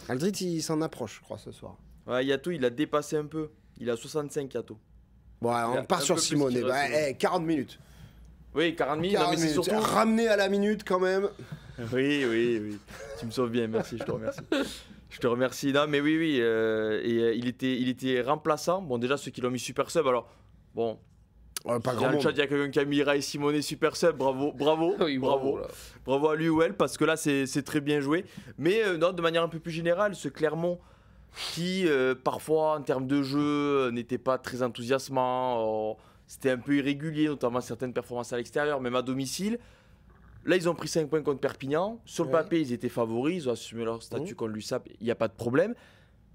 Aldrit, il s'en approche, je crois, ce soir. Ouais, Yato, il a dépassé un peu. Il a 65, Yato. Bon, on part sur Simone. 40 minutes. Oui, 40 minutes. 40 minutes. Surtout... Ramener à la minute, quand même. Oui. Tu me sauves bien, merci, je te remercie. Je te remercie. Non, mais oui. Et il était remplaçant. Bon, déjà, ceux qui l'ont mis super sub, alors... Bon... pas grand monde. Il y a quelqu'un qui a mis Iraï Simone super sub, bravo, oui, bravo à lui ou elle, parce que là c'est très bien joué. Mais non, de manière un peu plus générale, ce Clermont qui parfois en termes de jeu n'était pas très enthousiasmant. C'était un peu irrégulier, notamment certaines performances à l'extérieur, même à domicile. Là, ils ont pris 5 points contre Perpignan. Sur le papier, ils étaient favoris, ils ont assumé leur statut contre l'USAP, il n'y a pas de problème.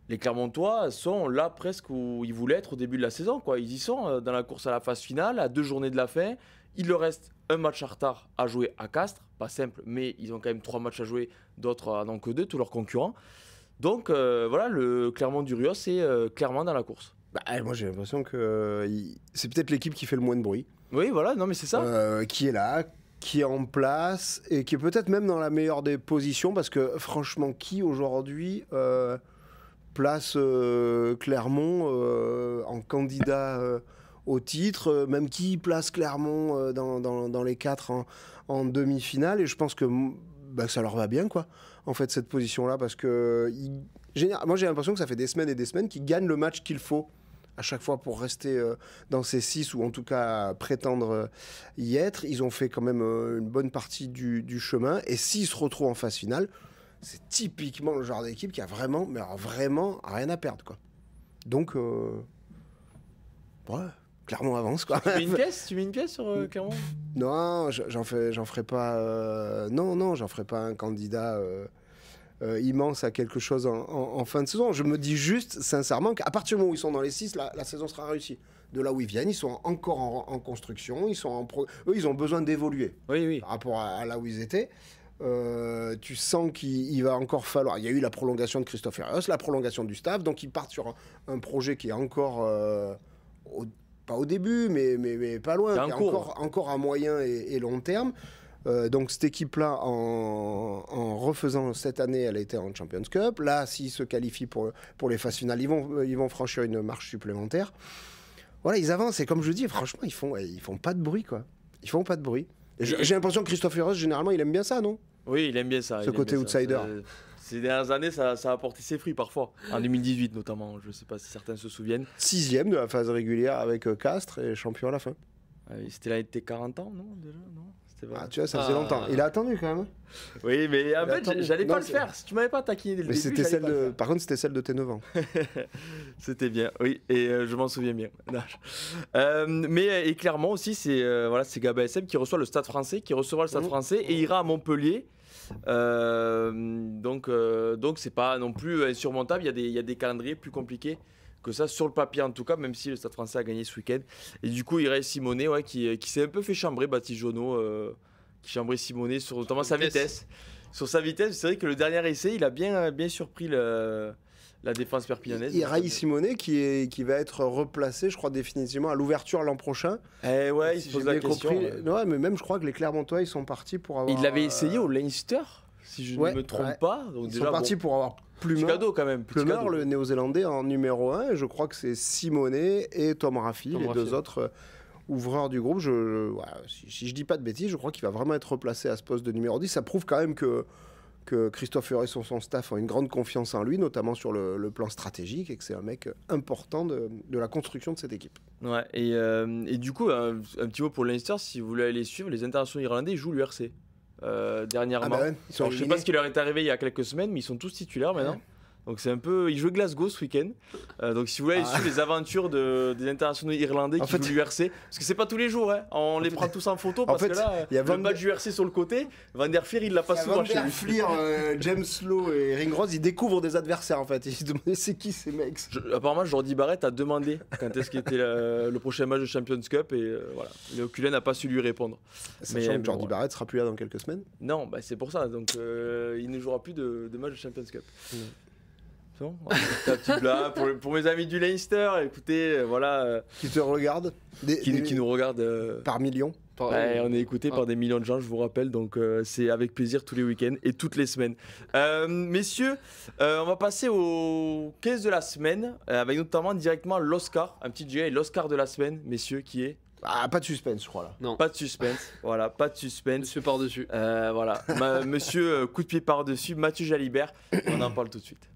Les Clermontois sont là presque où ils voulaient être au début de la saison, quoi. Ils y sont dans la course à la phase finale, à 2 journées de la fin. Il leur reste un match en retard à jouer à Castres, pas simple, mais ils ont quand même 3 matchs à jouer, d'autres en ont que 2, tous leurs concurrents. Donc voilà, le Clermont-Durios est clairement dans la course. Moi j'ai l'impression que c'est peut-être l'équipe qui fait le moins de bruit. Oui, voilà, non mais c'est ça. Qui est là, qui est en place et qui est peut-être même dans la meilleure des positions parce que franchement, qui aujourd'hui place Clermont en candidat au titre, même qui place Clermont dans les 4 en demi-finale, et je pense que ça leur va bien, quoi, en fait, cette position-là, parce que moi j'ai l'impression que ça fait des semaines et des semaines qu'ils gagnent le match qu'il faut à chaque fois pour rester dans ces 6 ou en tout cas prétendre y être. Ils ont fait quand même une bonne partie du chemin, et s'ils se retrouvent en phase finale, c'est typiquement le genre d'équipe qui a vraiment, mais alors vraiment rien à perdre, quoi. Donc, Clermont avance, quoi. Tu mets une pièce sur Clermont ? Non, j'en ferai pas. Non, j'en ferai pas un candidat immense à quelque chose en fin de saison. Je me dis juste, sincèrement, qu'à partir du moment où ils sont dans les 6, la saison sera réussie. De là où ils viennent, ils sont encore en construction, eux, ils ont besoin d'évoluer par rapport à là où ils étaient. Tu sens qu'il va encore falloir. Il y a eu la prolongation de Christophe Herreros, la prolongation du staff, donc ils partent sur un projet qui est encore pas au début, mais pas loin, encore à moyen et long terme. Donc cette équipe-là, en refaisant cette année, elle a été en Champions Cup. Là, s'ils se qualifient pour les phases finales, ils vont franchir une marche supplémentaire. Voilà, ils avancent, et comme je dis, franchement, ils font pas de bruit, quoi. Ils font pas de bruit. J'ai l'impression que Christophe Herreros, généralement, il aime bien ça, non ? Oui, il aime bien ça. Ce côté outsider. Ces dernières années, ça a apporté ses fruits parfois. En 2018 notamment, je ne sais pas si certains se souviennent. 6e de la phase régulière avec Castres et champion à la fin. C'était l'année de tes 40 ans, non, déjà, non ? Tu vois, ça faisait longtemps. Il a attendu quand même. Oui, mais en fait, j'allais pas le faire. Si tu m'avais pas taquiné dès le début, par contre, c'était celle de tes 9 ans. C'était bien, oui, et je m'en souviens bien. Mais clairement aussi, c'est Gabin SM qui reçoit le Stade Français, qui recevra le Stade Français et ira à Montpellier. Donc c'est pas non plus insurmontable. Il y a des calendriers plus compliqués que ça, sur le papier en tout cas, même si le Stade Français a gagné ce week-end. Et du coup, il reste Simonet qui s'est un peu fait chambrer, Baptiste Jonot, qui chambrait Simonet sur notamment sa vitesse. Sur sa vitesse, c'est vrai que le dernier essai, il a bien surpris la défense perpignanaise. Iraï Simonet qui va être replacé, je crois, définitivement à l'ouverture l'an prochain. Il se pose la question. Ouais, mais même je crois que les Clermontois, ils sont partis pour avoir... Il l'avait essayé au Leinster, si je ne me trompe pas. Donc ils sont partis pour avoir Petit cadeau quand même. Plumeur, le néo-zélandais en numéro 1, et je crois que c'est Simonet et Tom Raffi, les deux autres ouvreurs du groupe. Si je dis pas de bêtises, je crois qu'il va vraiment être replacé à ce poste de numéro 10. Ça prouve quand même que Christophe Herreros et son staff ont une grande confiance en lui, notamment sur le plan stratégique, et que c'est un mec important de la construction de cette équipe. Ouais, et du coup, un petit mot pour Leinster, si vous voulez aller suivre, les internationaux irlandais, ils jouent l'URC. Dernièrement. Je sais pas ce qui leur est arrivé il y a quelques semaines, mais ils sont tous titulaires maintenant. Donc c'est un peu. Ils jouent Glasgow ce week-end. Donc si vous voulez aller suivre les aventures des internationaux irlandais qui jouent l'URC, parce que c'est pas tous les jours, hein. On les prend tous en photo parce que là, il y a le match du URC sur le côté. Van der Fier, il l'a pas souvent chez lui. Van der Fier, James Lowe et Ringrose, ils découvrent des adversaires en fait. Ils se demandent c'est qui ces mecs. Apparemment, Jordi Barrett a demandé quand est-ce qu'était le prochain match de Champions Cup, et voilà. Léo Cullen n'a pas su lui répondre. Sachant que Jordi Barrett sera plus là dans quelques semaines. Non, c'est pour ça. Donc il ne jouera plus de match de Champions Cup. Bon, ta petite blague pour mes amis du Leinster, écoutez, voilà. Qui te regardent qui nous regardent par millions. On est écouté par des millions de gens, je vous rappelle, donc c'est avec plaisir tous les week-ends et toutes les semaines. Messieurs, on va passer au 15 de la semaine, avec notamment directement l'Oscar, un petit jeu, l'Oscar de la semaine, messieurs, qui est... pas de suspense, je crois là. Non. Pas de suspense, voilà, pas de suspense. Monsieur par-dessus. Voilà, monsieur coup de pied par-dessus, Mathieu Jalibert, on en parle tout de suite.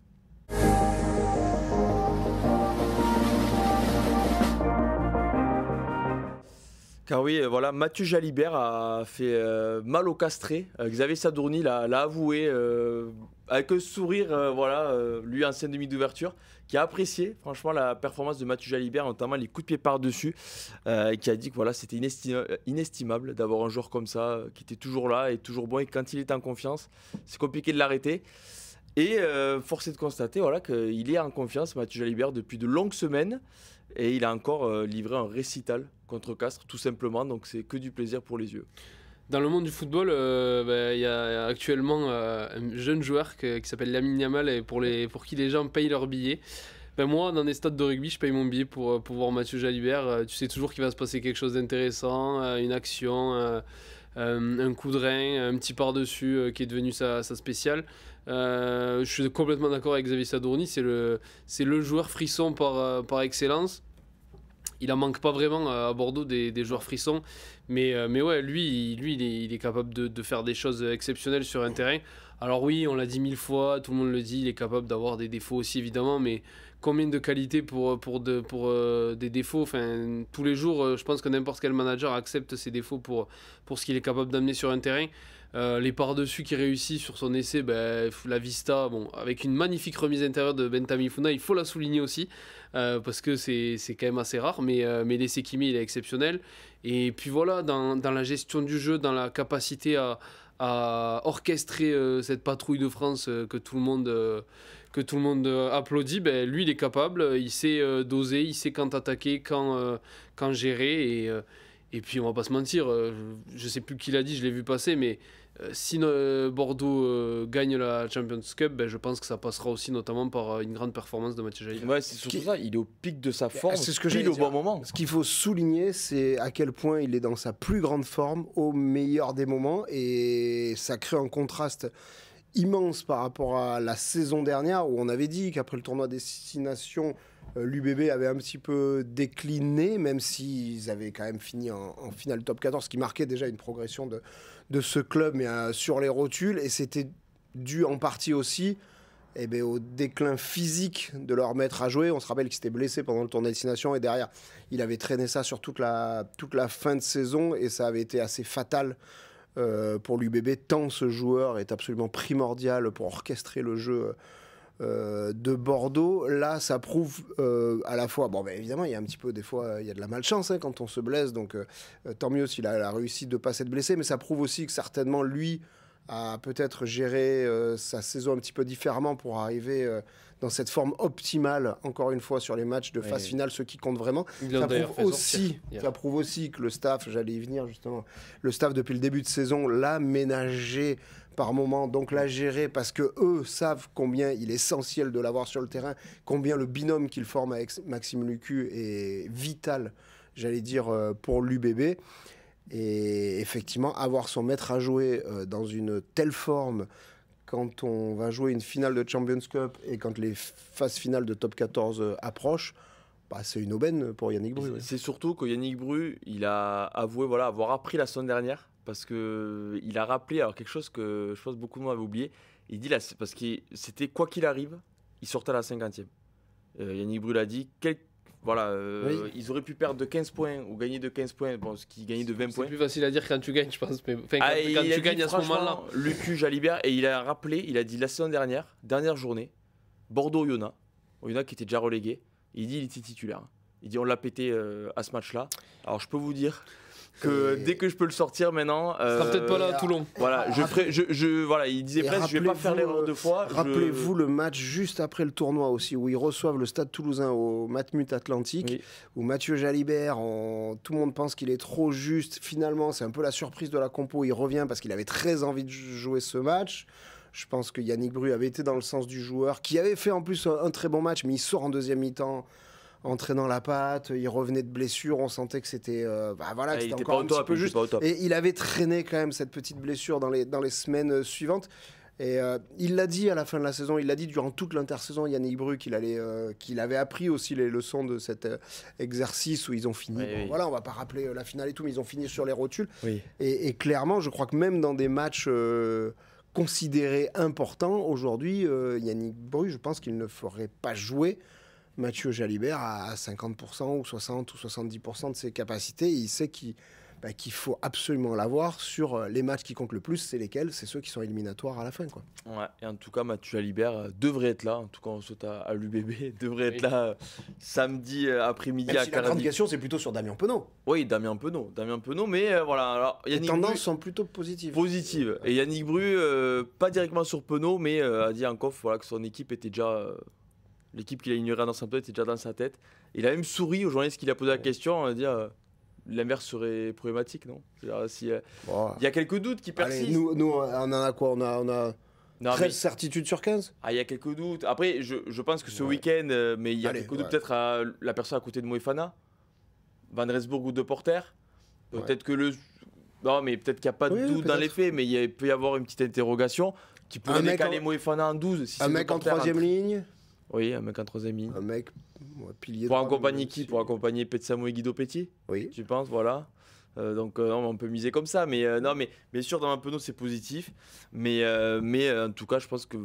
Car oui, voilà, Mathieu Jalibert a fait mal au castré. Xavier Sadourny l'a avoué avec un sourire, lui, ancien demi d'ouverture, qui a apprécié franchement la performance de Mathieu Jalibert, notamment les coups de pied par-dessus, qui a dit que voilà, c'était inestimable d'avoir un joueur comme ça, qui était toujours là et toujours bon, et quand il est en confiance, c'est compliqué de l'arrêter. Et force est de constater voilà, qu'il est en confiance, Mathieu Jalibert, depuis de longues semaines, et il a encore livré un récital contre Castres, tout simplement, donc c'est que du plaisir pour les yeux. Dans le monde du football, il y a actuellement un jeune joueur qui s'appelle Lamine Yamal et pour qui les gens payent leur billet. Moi, dans des stades de rugby, je paye mon billet pour voir Mathieu Jalibert. Tu sais toujours qu'il va se passer quelque chose d'intéressant, une action, un coup de rein, un petit par-dessus qui est devenu sa spéciale. Je suis complètement d'accord avec Xavier Sadourny, c'est le joueur frisson par excellence. Il en manque pas vraiment à Bordeaux des joueurs frissons, mais ouais, lui il est capable de faire des choses exceptionnelles sur un terrain. Alors oui, on l'a dit 1000 fois, tout le monde le dit, il est capable d'avoir des défauts aussi évidemment, mais combien de qualités pour des défauts, enfin tous les jours, je pense que n'importe quel manager accepte ses défauts pour ce qu'il est capable d'amener sur un terrain. Les par-dessus qui réussit sur son essai, la vista, avec une magnifique remise intérieure de Bentami Founa, il faut la souligner aussi, parce que c'est quand même assez rare, mais l'essai qu'il met, il est exceptionnel. Et puis voilà, dans la gestion du jeu, dans la capacité à orchestrer cette patrouille de France que tout le monde applaudit, lui il est capable, il sait doser, il sait quand attaquer, quand gérer, et puis on va pas se mentir, je sais plus qui l'a dit, je l'ai vu passer, mais si Bordeaux gagne la Champions Cup, je pense que ça passera aussi notamment par une grande performance de Mathieu Jalibert. Ouais, c'est surtout ça, il est au pic de sa forme, c'est ce que pile au bon moment. Ce qu'il faut souligner, c'est à quel point il est dans sa plus grande forme, au meilleur des moments, et ça crée un contraste immense par rapport à la saison dernière, où on avait dit qu'après le tournoi Destination, l'UBB avait un petit peu décliné, même s'ils avaient quand même fini en finale top 14, ce qui marquait déjà une progression de ce club, mais sur les rotules, et c'était dû en partie aussi au déclin physique de leur maître à jouer. On se rappelle qu'il s'était blessé pendant le tournoi Destination, et derrière, il avait traîné ça sur toute la fin de saison, et ça avait été assez fatal pour l'UBB, tant ce joueur est absolument primordial pour orchestrer le jeu de Bordeaux. Là, ça prouve à la fois, évidemment, il y a un petit peu, des fois, il y a de la malchance quand on se blesse, donc tant mieux s'il a réussi de ne pas s'être blessé, mais ça prouve aussi que certainement, lui, a peut-être géré sa saison un petit peu différemment pour arriver dans cette forme optimale, encore une fois, sur les matchs de phase finale, ceux qui comptent vraiment. Ça prouve aussi que le staff, j'allais y venir justement, le staff depuis le début de saison l'a ménagé par moment, donc l'a géré, parce que eux savent combien il est essentiel de l'avoir sur le terrain, combien le binôme qu'il forme avec Maxime Lucu est vital, j'allais dire, pour l'UBB. Et effectivement, avoir son maître à jouer dans une telle forme quand on va jouer une finale de Champions Cup et quand les phases finales de Top 14 approchent, c'est une aubaine pour Yannick Bru. C'est surtout que Yannick Bru, il a avoué avoir appris la semaine dernière, parce qu'il a rappelé quelque chose que je pense beaucoup de monde avait oublié. Il dit là, parce que c'était quoi qu'il arrive, il sortait à la 50e. Yannick Bru l'a dit, ils auraient pu perdre de 15 points ou gagner de 15 points, ce qui gagnait de 20 points. C'est plus facile à dire quand tu gagnes, je pense. Mais, quand tu gagnes à ce moment-là. Lucu Jalibert, et il a rappelé, il a dit la saison dernière journée, Bordeaux-Oyonnax qui était déjà relégué, il dit il était titulaire. Il dit on l'a pété à ce match-là. Alors je peux vous dire que dès que je peux le sortir maintenant, ça sera peut-être pas là à Toulon. Voilà, il disait presque je vais pas faire l'erreur deux fois. Rappelez-vous le match juste après le tournoi aussi, où ils reçoivent le Stade Toulousain au Matmut Atlantique, où Mathieu Jalibert, tout le monde pense qu'il est trop juste. Finalement, c'est un peu la surprise de la compo. Il revient parce qu'il avait très envie de jouer ce match. Je pense que Yannick Bru avait été dans le sens du joueur, qui avait fait en plus un très bon match, mais il sort en deuxième mi-temps, entraînant la patte, il revenait de blessure, on sentait que c'était que c'était encore un petit peu juste. Et il avait traîné quand même cette petite blessure dans les semaines suivantes. Et il l'a dit à la fin de la saison, il l'a dit durant toute l'intersaison, Yannick Bru, qu'il avait appris aussi les leçons de cet exercice où ils ont fini. Voilà, on va pas rappeler la finale et tout, mais ils ont fini sur les rotules. Oui. Et clairement, je crois que même dans des matchs considérés importants, aujourd'hui, Yannick Bru, je pense qu'il ne ferait pas jouer Mathieu Jalibert à 50% ou 60 ou 70% de ses capacités. Il sait qu'il qu'il faut absolument l'avoir sur les matchs qui comptent le plus. C'est lesquels? C'est ceux qui sont éliminatoires à la fin, quoi. Ouais, et en tout cas, Mathieu Jalibert devrait être là. En tout cas, on saute à l'UBB. Devrait être là samedi après-midi Même à si la grande Carabi. question, c'est plutôt sur Damien Penaud. Oui, Damien Penaud, mais voilà. Alors, Les Yannick tendances Bru, sont plutôt positives. positive. Et Yannick Bru, pas directement sur Penaud, mais a dit en conf voilà, que son équipe était déjà. L'équipe qu'il a ignorée dans sa tête était déjà dans sa tête. Il a même souri aux journalistes qui lui a posé la question, à dire l'inverse serait problématique, non? Bon. Il y a quelques doutes qui persistent. Allez, nous, on en a quoi? On a Non, 13 mais- certitudes sur 15? il y a quelques doutes. Après, je pense que ce Ouais. week-end, mais il y a Allez, quelques doutes ouais. peut-être à la personne à côté de Moefana, Van Resburg ou De Porter. Peut-être que le. Non, mais peut-être qu'il n'y a pas de Oui, doute dans peut-être. les faits, mais il peut y avoir une petite interrogation qui pourrait Un mec décaler en- Moefana en 12. Si Un c'est De mec en Porter troisième ligne? Oui, un mec en troisième ligne. Un mec pilier Pour droit, accompagner même qui si- Pour accompagner Petsamo et Guido Petit, Oui. tu penses, voilà. Donc non, on peut miser comme ça, mais non, mais bien sûr dans un peu c'est positif, mais en tout cas je pense que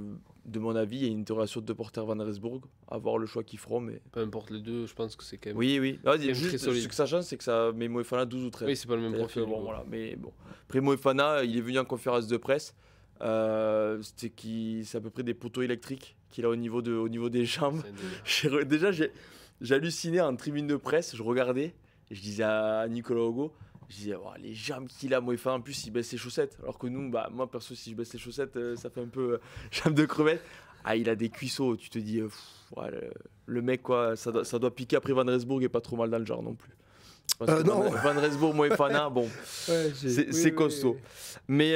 de mon avis il y a une interrogation de Porter Van Resburg, à voir le choix qu'ils feront, mais Peu importe les deux, je pense que c'est quand même. oui, non, même juste très solide. ce que ça change c'est que ça met Moefana 12 ou 13. Oui, c'est pas le même C'est-à-dire profil. que, bon, du coup. voilà, mais bon. Après Moefana il est venu en conférence de presse, c'est à peu près des poteaux électriques qu'il a au niveau des jambes. C'est un délire. Déjà, j'ai halluciné en tribune de presse, je regardais, et je disais à Nicolas Hugo, je disais, oh, les jambes qu'il a, Moefana, en plus, il baisse ses chaussettes. Alors que nous, moi, perso, si je baisse les chaussettes, ça fait un peu jambes de crevette. Ah, il a des cuisseaux, tu te dis, ouais, le mec, quoi, ça doit piquer. Après, Van Resburg est pas trop mal dans le genre non plus. Parce que non. Van Resburg, Moefana, bon, c'est costaud. Mais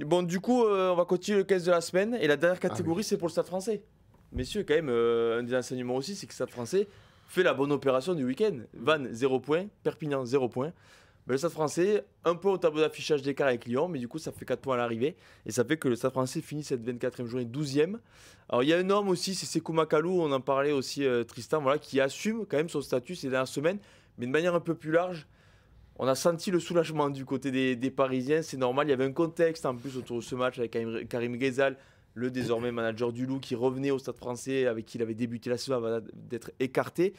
bon, du coup, on va continuer le 15 de la semaine. Et la dernière catégorie, c'est pour le Stade français. Messieurs, quand même, un des enseignements aussi, c'est que le Stade français fait la bonne opération du week-end. Vannes, 0 points. Perpignan, 0 points. Mais le Stade français, un peu au tableau d'affichage d'écart avec Lyon, mais du coup, ça fait 4 points à l'arrivée. Et ça fait que le Stade français finit cette 24e journée 12e. Alors, il y a un homme aussi, c'est Sekou Makalou, on en parlait aussi, Tristan, voilà, qui assume quand même son statut ces dernières semaines, mais de manière un peu plus large. On a senti le soulagement du côté des Parisiens, c'est normal. Il y avait un contexte en plus autour de ce match avec Karim Ghezal, le désormais manager du Loup, qui revenait au Stade français, avec qui il avait débuté la saison avant d'être écarté.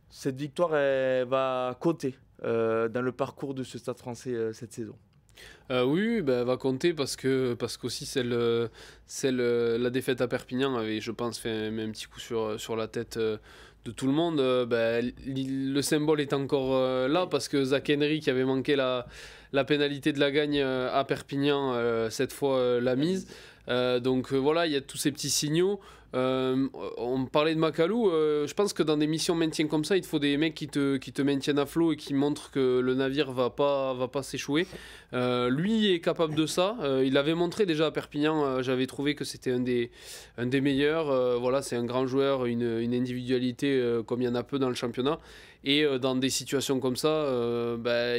Cette victoire elle va compter dans le parcours de ce Stade français cette saison. Oui, bah, elle va compter parce qu'aussi la défaite à Perpignan avait, je pense, fait un petit coup sur la tête de tout le monde. Le symbole est encore là parce que Zach Henry, qui avait manqué la pénalité de la gagne à Perpignan, cette fois l'a mise. Donc voilà, il y a tous ces petits signaux. On parlait de Makalou, je pense que dans des missions maintien comme ça, il te faut des mecs qui te maintiennent à flot et qui montrent que le navire va pas s'échouer. Lui est capable de ça. Il l'avait montré déjà à Perpignan. J'avais trouvé que c'était un des meilleurs. Voilà, c'est un grand joueur, une individualité comme il y en a peu dans le championnat. Et dans des situations comme ça,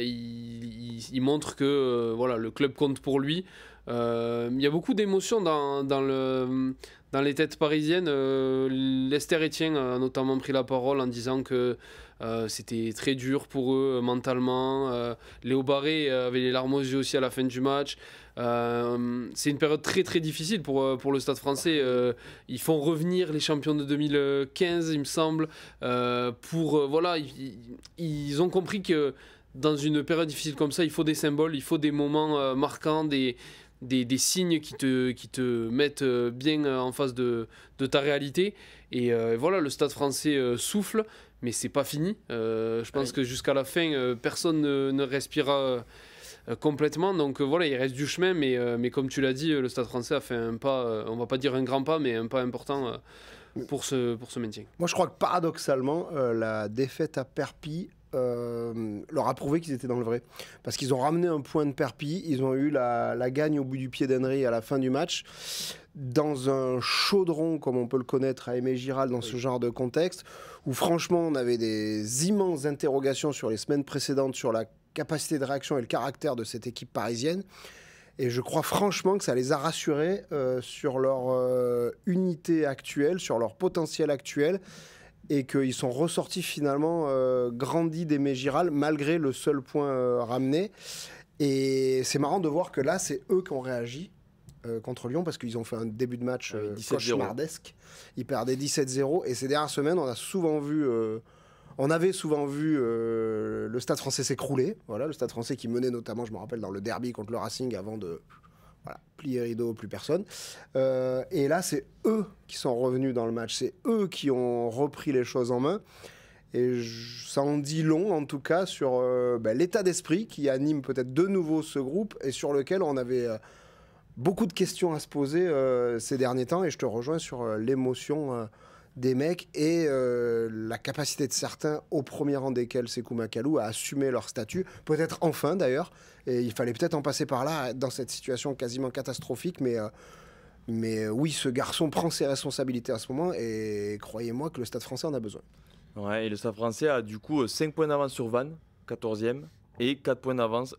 il montre que voilà, le club compte pour lui. Il y a beaucoup d'émotions dans les têtes parisiennes. Lester Etienne a notamment pris la parole en disant que c'était très dur pour eux mentalement. Léo Barré avait les larmes aux yeux aussi à la fin du match. C'est une période très très difficile pour le Stade français. Ils font revenir les champions de 2015, il me semble. Voilà, ils ont compris que dans une période difficile comme ça, il faut des symboles, il faut des moments marquants, des signes qui te mettent bien en face de ta réalité. Et voilà, le Stade français souffle, mais c'est pas fini. Je pense que jusqu'à la fin, personne ne respirera complètement. Donc voilà, il reste du chemin, mais comme tu l'as dit, le Stade français a fait un pas, on va pas dire un grand pas, mais un pas important pour ce maintien. Moi, je crois que paradoxalement, la défaite à Perpignan leur a prouvé qu'ils étaient dans le vrai. Parce qu'ils ont ramené un point de Perpignan, ils ont eu la gagne au bout du pied d'Henry à la fin du match, dans un chaudron, comme on peut le connaître à Aimé Giral, dans ce genre de contexte, où franchement, on avait des immenses interrogations sur les semaines précédentes, sur la capacité de réaction et le caractère de cette équipe parisienne. Et je crois franchement que ça les a rassurés sur leur unité actuelle, sur leur potentiel actuel, et qu'ils sont ressortis finalement grandis d'Aimé Giral, malgré le seul point ramené. Et c'est marrant de voir que là, c'est eux qui ont réagi contre Lyon, parce qu'ils ont fait un début de match cauchemardesque. Ils perdaient 17-0, et ces dernières semaines, on a souvent vu On avait souvent vu le Stade Français s'écrouler. Voilà, le Stade Français qui menait notamment, je me rappelle, dans le derby contre le Racing avant de plier rideau, plus personne. Et là, c'est eux qui sont revenus dans le match. C'est eux qui ont repris les choses en main. Et ça en dit long, en tout cas, sur l'état d'esprit qui anime peut-être de nouveau ce groupe et sur lequel on avait beaucoup de questions à se poser ces derniers temps. Et je te rejoins sur l'émotion des mecs et la capacité de certains, au premier rang desquels Sékou Makalou, à assumer leur statut. Peut-être enfin, d'ailleurs. Et il fallait peut-être en passer par là, dans cette situation quasiment catastrophique. Mais oui, ce garçon prend ses responsabilités à ce moment. Et croyez-moi que le Stade Français en a besoin. Ouais, et le Stade Français a du coup 5 points d'avance sur Vannes, 14e, et 1 point d'avance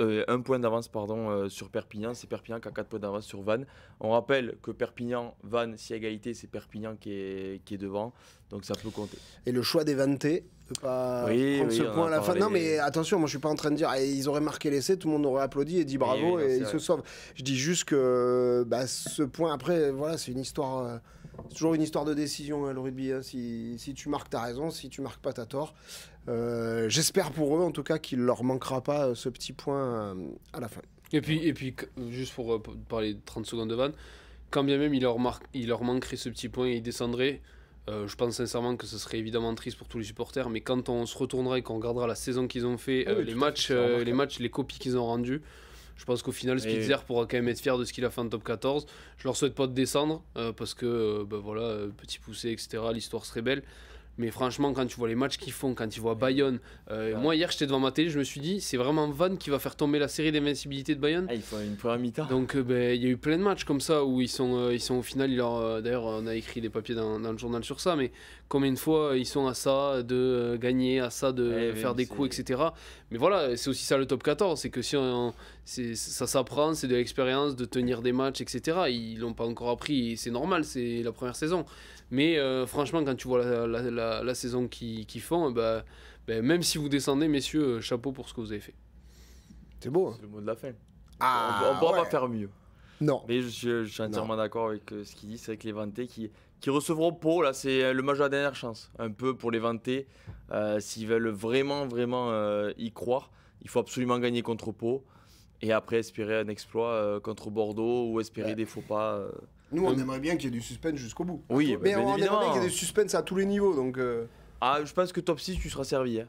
sur Perpignan. C'est Perpignan qui a 4 points d'avance sur Vannes. On rappelle que Perpignan, Vannes, si égalité, c'est Perpignan qui est devant, donc ça peut compter. Et le choix des Vannetais ne peut pas prendre ce point à la fin. Non, mais attention, moi je suis pas en train de dire ils auraient marqué l'essai, tout le monde aurait applaudi et dit bravo et ils se sauvent. Je dis juste que ce point, après, voilà, c'est une histoire. C'est toujours une histoire de décision, le rugby. Hein. Si tu marques, t'as raison. Si tu marques pas, t'as tort. J'espère pour eux, en tout cas, qu'il leur manquera pas ce petit point à la fin. Et puis juste pour parler de 30 secondes de Vannes, quand bien même il leur manquerait ce petit point et ils descendraient, je pense sincèrement que ce serait évidemment triste pour tous les supporters, mais quand on se retournera et qu'on regardera la saison qu'ils ont fait, les matchs, les copies qu'ils ont rendues, je pense qu'au final, Spitzer pourra quand même être fier de ce qu'il a fait en top 14. Je leur souhaite pas de descendre parce que petit poussé, etc. L'histoire serait belle. Mais franchement, quand tu vois les matchs qu'ils font, quand tu vois Bayonne, moi hier j'étais devant ma télé, je me suis dit c'est vraiment Vannes qui va faire tomber la série d'invincibilité de Bayonne. Il faut une première mi-temps. Donc il y a eu plein de matchs comme ça où ils sont au final, d'ailleurs on a écrit des papiers dans le journal sur ça, mais combien de fois ils sont à ça de gagner, à ça de faire des coups, etc. Mais voilà, c'est aussi ça le top 14, c'est que si ça s'apprend, c'est de l'expérience, de tenir des matchs, etc. Ils l'ont pas encore appris, et c'est normal, c'est la première saison. Mais franchement, quand tu vois la saison qu'ils font, même si vous descendez, messieurs, chapeau pour ce que vous avez fait. C'est beau. Hein. C'est le mot de la fin. Ah, on ne pourra pas faire mieux. Non. Mais je suis entièrement d'accord avec ce qu'il dit. C'est avec les Vantais qui recevront Pau. Là, c'est le match de la dernière chance. Un peu pour les Vantais. S'ils veulent vraiment y croire, il faut absolument gagner contre Pau. Et après, espérer un exploit contre Bordeaux ou espérer des faux pas. Nous, on aimerait bien qu'il y ait du suspense jusqu'au bout. Oui, mais on aimerait bien qu'il y ait des du suspense à tous les niveaux. Donc, je pense que top 6, tu seras servi. Hein.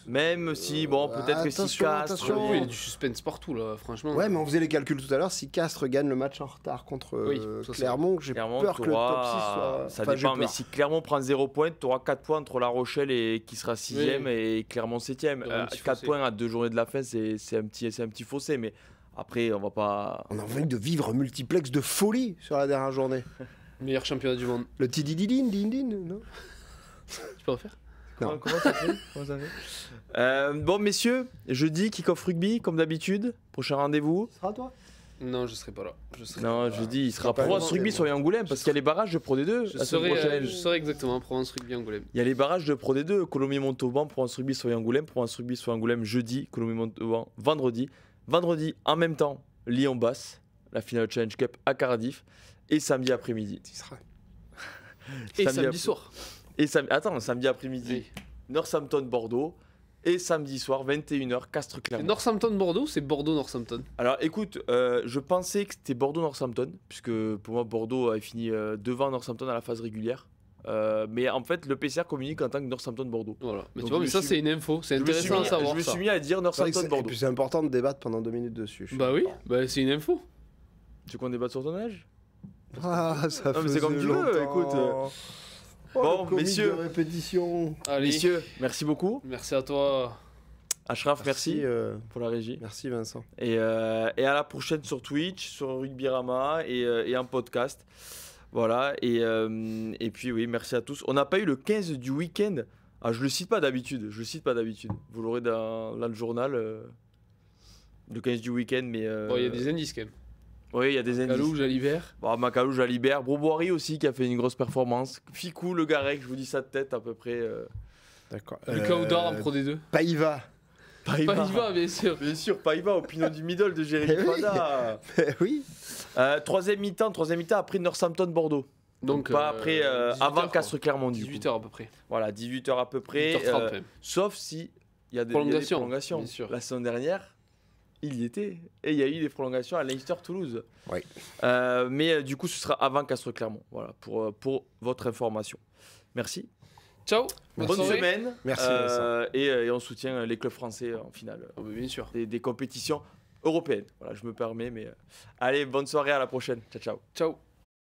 Même si, peut-être que si Castres... Il y a du suspense partout, là, franchement. Ouais, mais on faisait les calculs tout à l'heure. Si Castres gagne le match en retard contre Clermont, j'ai peur que le top 6 soit... Ça dépend, mais si Clermont prend 0 points, tu auras 4 points entre La Rochelle qui sera 6ème et Clermont 7ème. 4 points à 2 journées de la fin, c'est un petit fossé, mais... Après, on va pas... On a envie de vivre un multiplex de folie sur la dernière journée. Meilleur championnat du monde. Le tidididin, non? Tu peux refaire? Comment ça fait bon, messieurs, jeudi, kick-off rugby, comme d'habitude. Prochain rendez-vous. Ce sera toi? Non, je serai pas Non, là. jeudi, il sera Provence Rugby sur Angoulême, parce qu'il y a les barrages de Pro D2. Je serai exactement Provence Rugby Angoulême. Il y a les barrages de Pro D2, Colomiers-Montauban, Provence Rugby sur Angoulême, Provence Rugby sur Angoulême jeudi, Colomiers-Montauban vendredi. Vendredi, en même temps, Lyon-Basse, la finale Challenge Cup à Cardiff, et samedi après-midi. Tu seras. Et samedi soir. Samedi après-midi, oui. Northampton-Bordeaux, et samedi soir, 21h, Castres-Clermont. Northampton-Bordeaux, c'est Bordeaux-Northampton. Alors écoute, je pensais que c'était Bordeaux-Northampton, puisque pour moi, Bordeaux a fini devant Northampton à la phase régulière. Mais en fait, le PCR communique en tant que Northampton-Bordeaux. Voilà. Mais donc, tu vois, mais ça, c'est une info. C'est intéressant à savoir. Je me suis mis à dire Northampton-Bordeaux. Et puis, c'est important de débattre pendant 2 minutes dessus. Oui, c'est une info. Tu veux qu'on débatte sur ton âge? Ça non, mais c'est comme tu veux, écoute. Bon, messieurs, Allez. Messieurs, merci beaucoup. Merci à toi. Ashraf, merci pour la régie. Merci Vincent. Et à la prochaine sur Twitch, sur Rugbyrama et en podcast. Voilà, et puis oui, merci à tous. On n'a pas eu le 15 du week-end. Je le cite pas d'habitude. Vous l'aurez dans le journal. Le 15 du week-end, mais... il y a des indices quand même. Oui, il y a des indices. Macalou, Jalibert. Macalou, Jalibert. Broboiry aussi qui a fait une grosse performance. Ficou, Le Garec, je vous dis ça de tête à peu près. D'accord. Lucas Oudard en Pro D2. Païva, bien sûr. Bien sûr, Païva au Pinot du Middle de Jérémy Fada. Oui. Troisième mi-temps après Northampton-Bordeaux. Donc, pas après, 18 avant heures, Castres-Clermont du 18 coup. heures à peu près. Voilà, 18h à peu près. 18h30 même. Sauf si il y a des prolongations. bien sûr. La semaine dernière, il y était. Et il y a eu des prolongations à Leinster-Toulouse. Oui. Mais du coup, ce sera avant Castres-Clermont. Voilà, pour votre information. Merci. Ciao. Bonne soirée. semaine. Merci, Vincent. Et on soutient les clubs français en finale Ah bah, bien sûr. des compétitions européennes. Voilà, je me permets. Mais allez, bonne soirée, à la prochaine. Ciao, ciao. Ciao.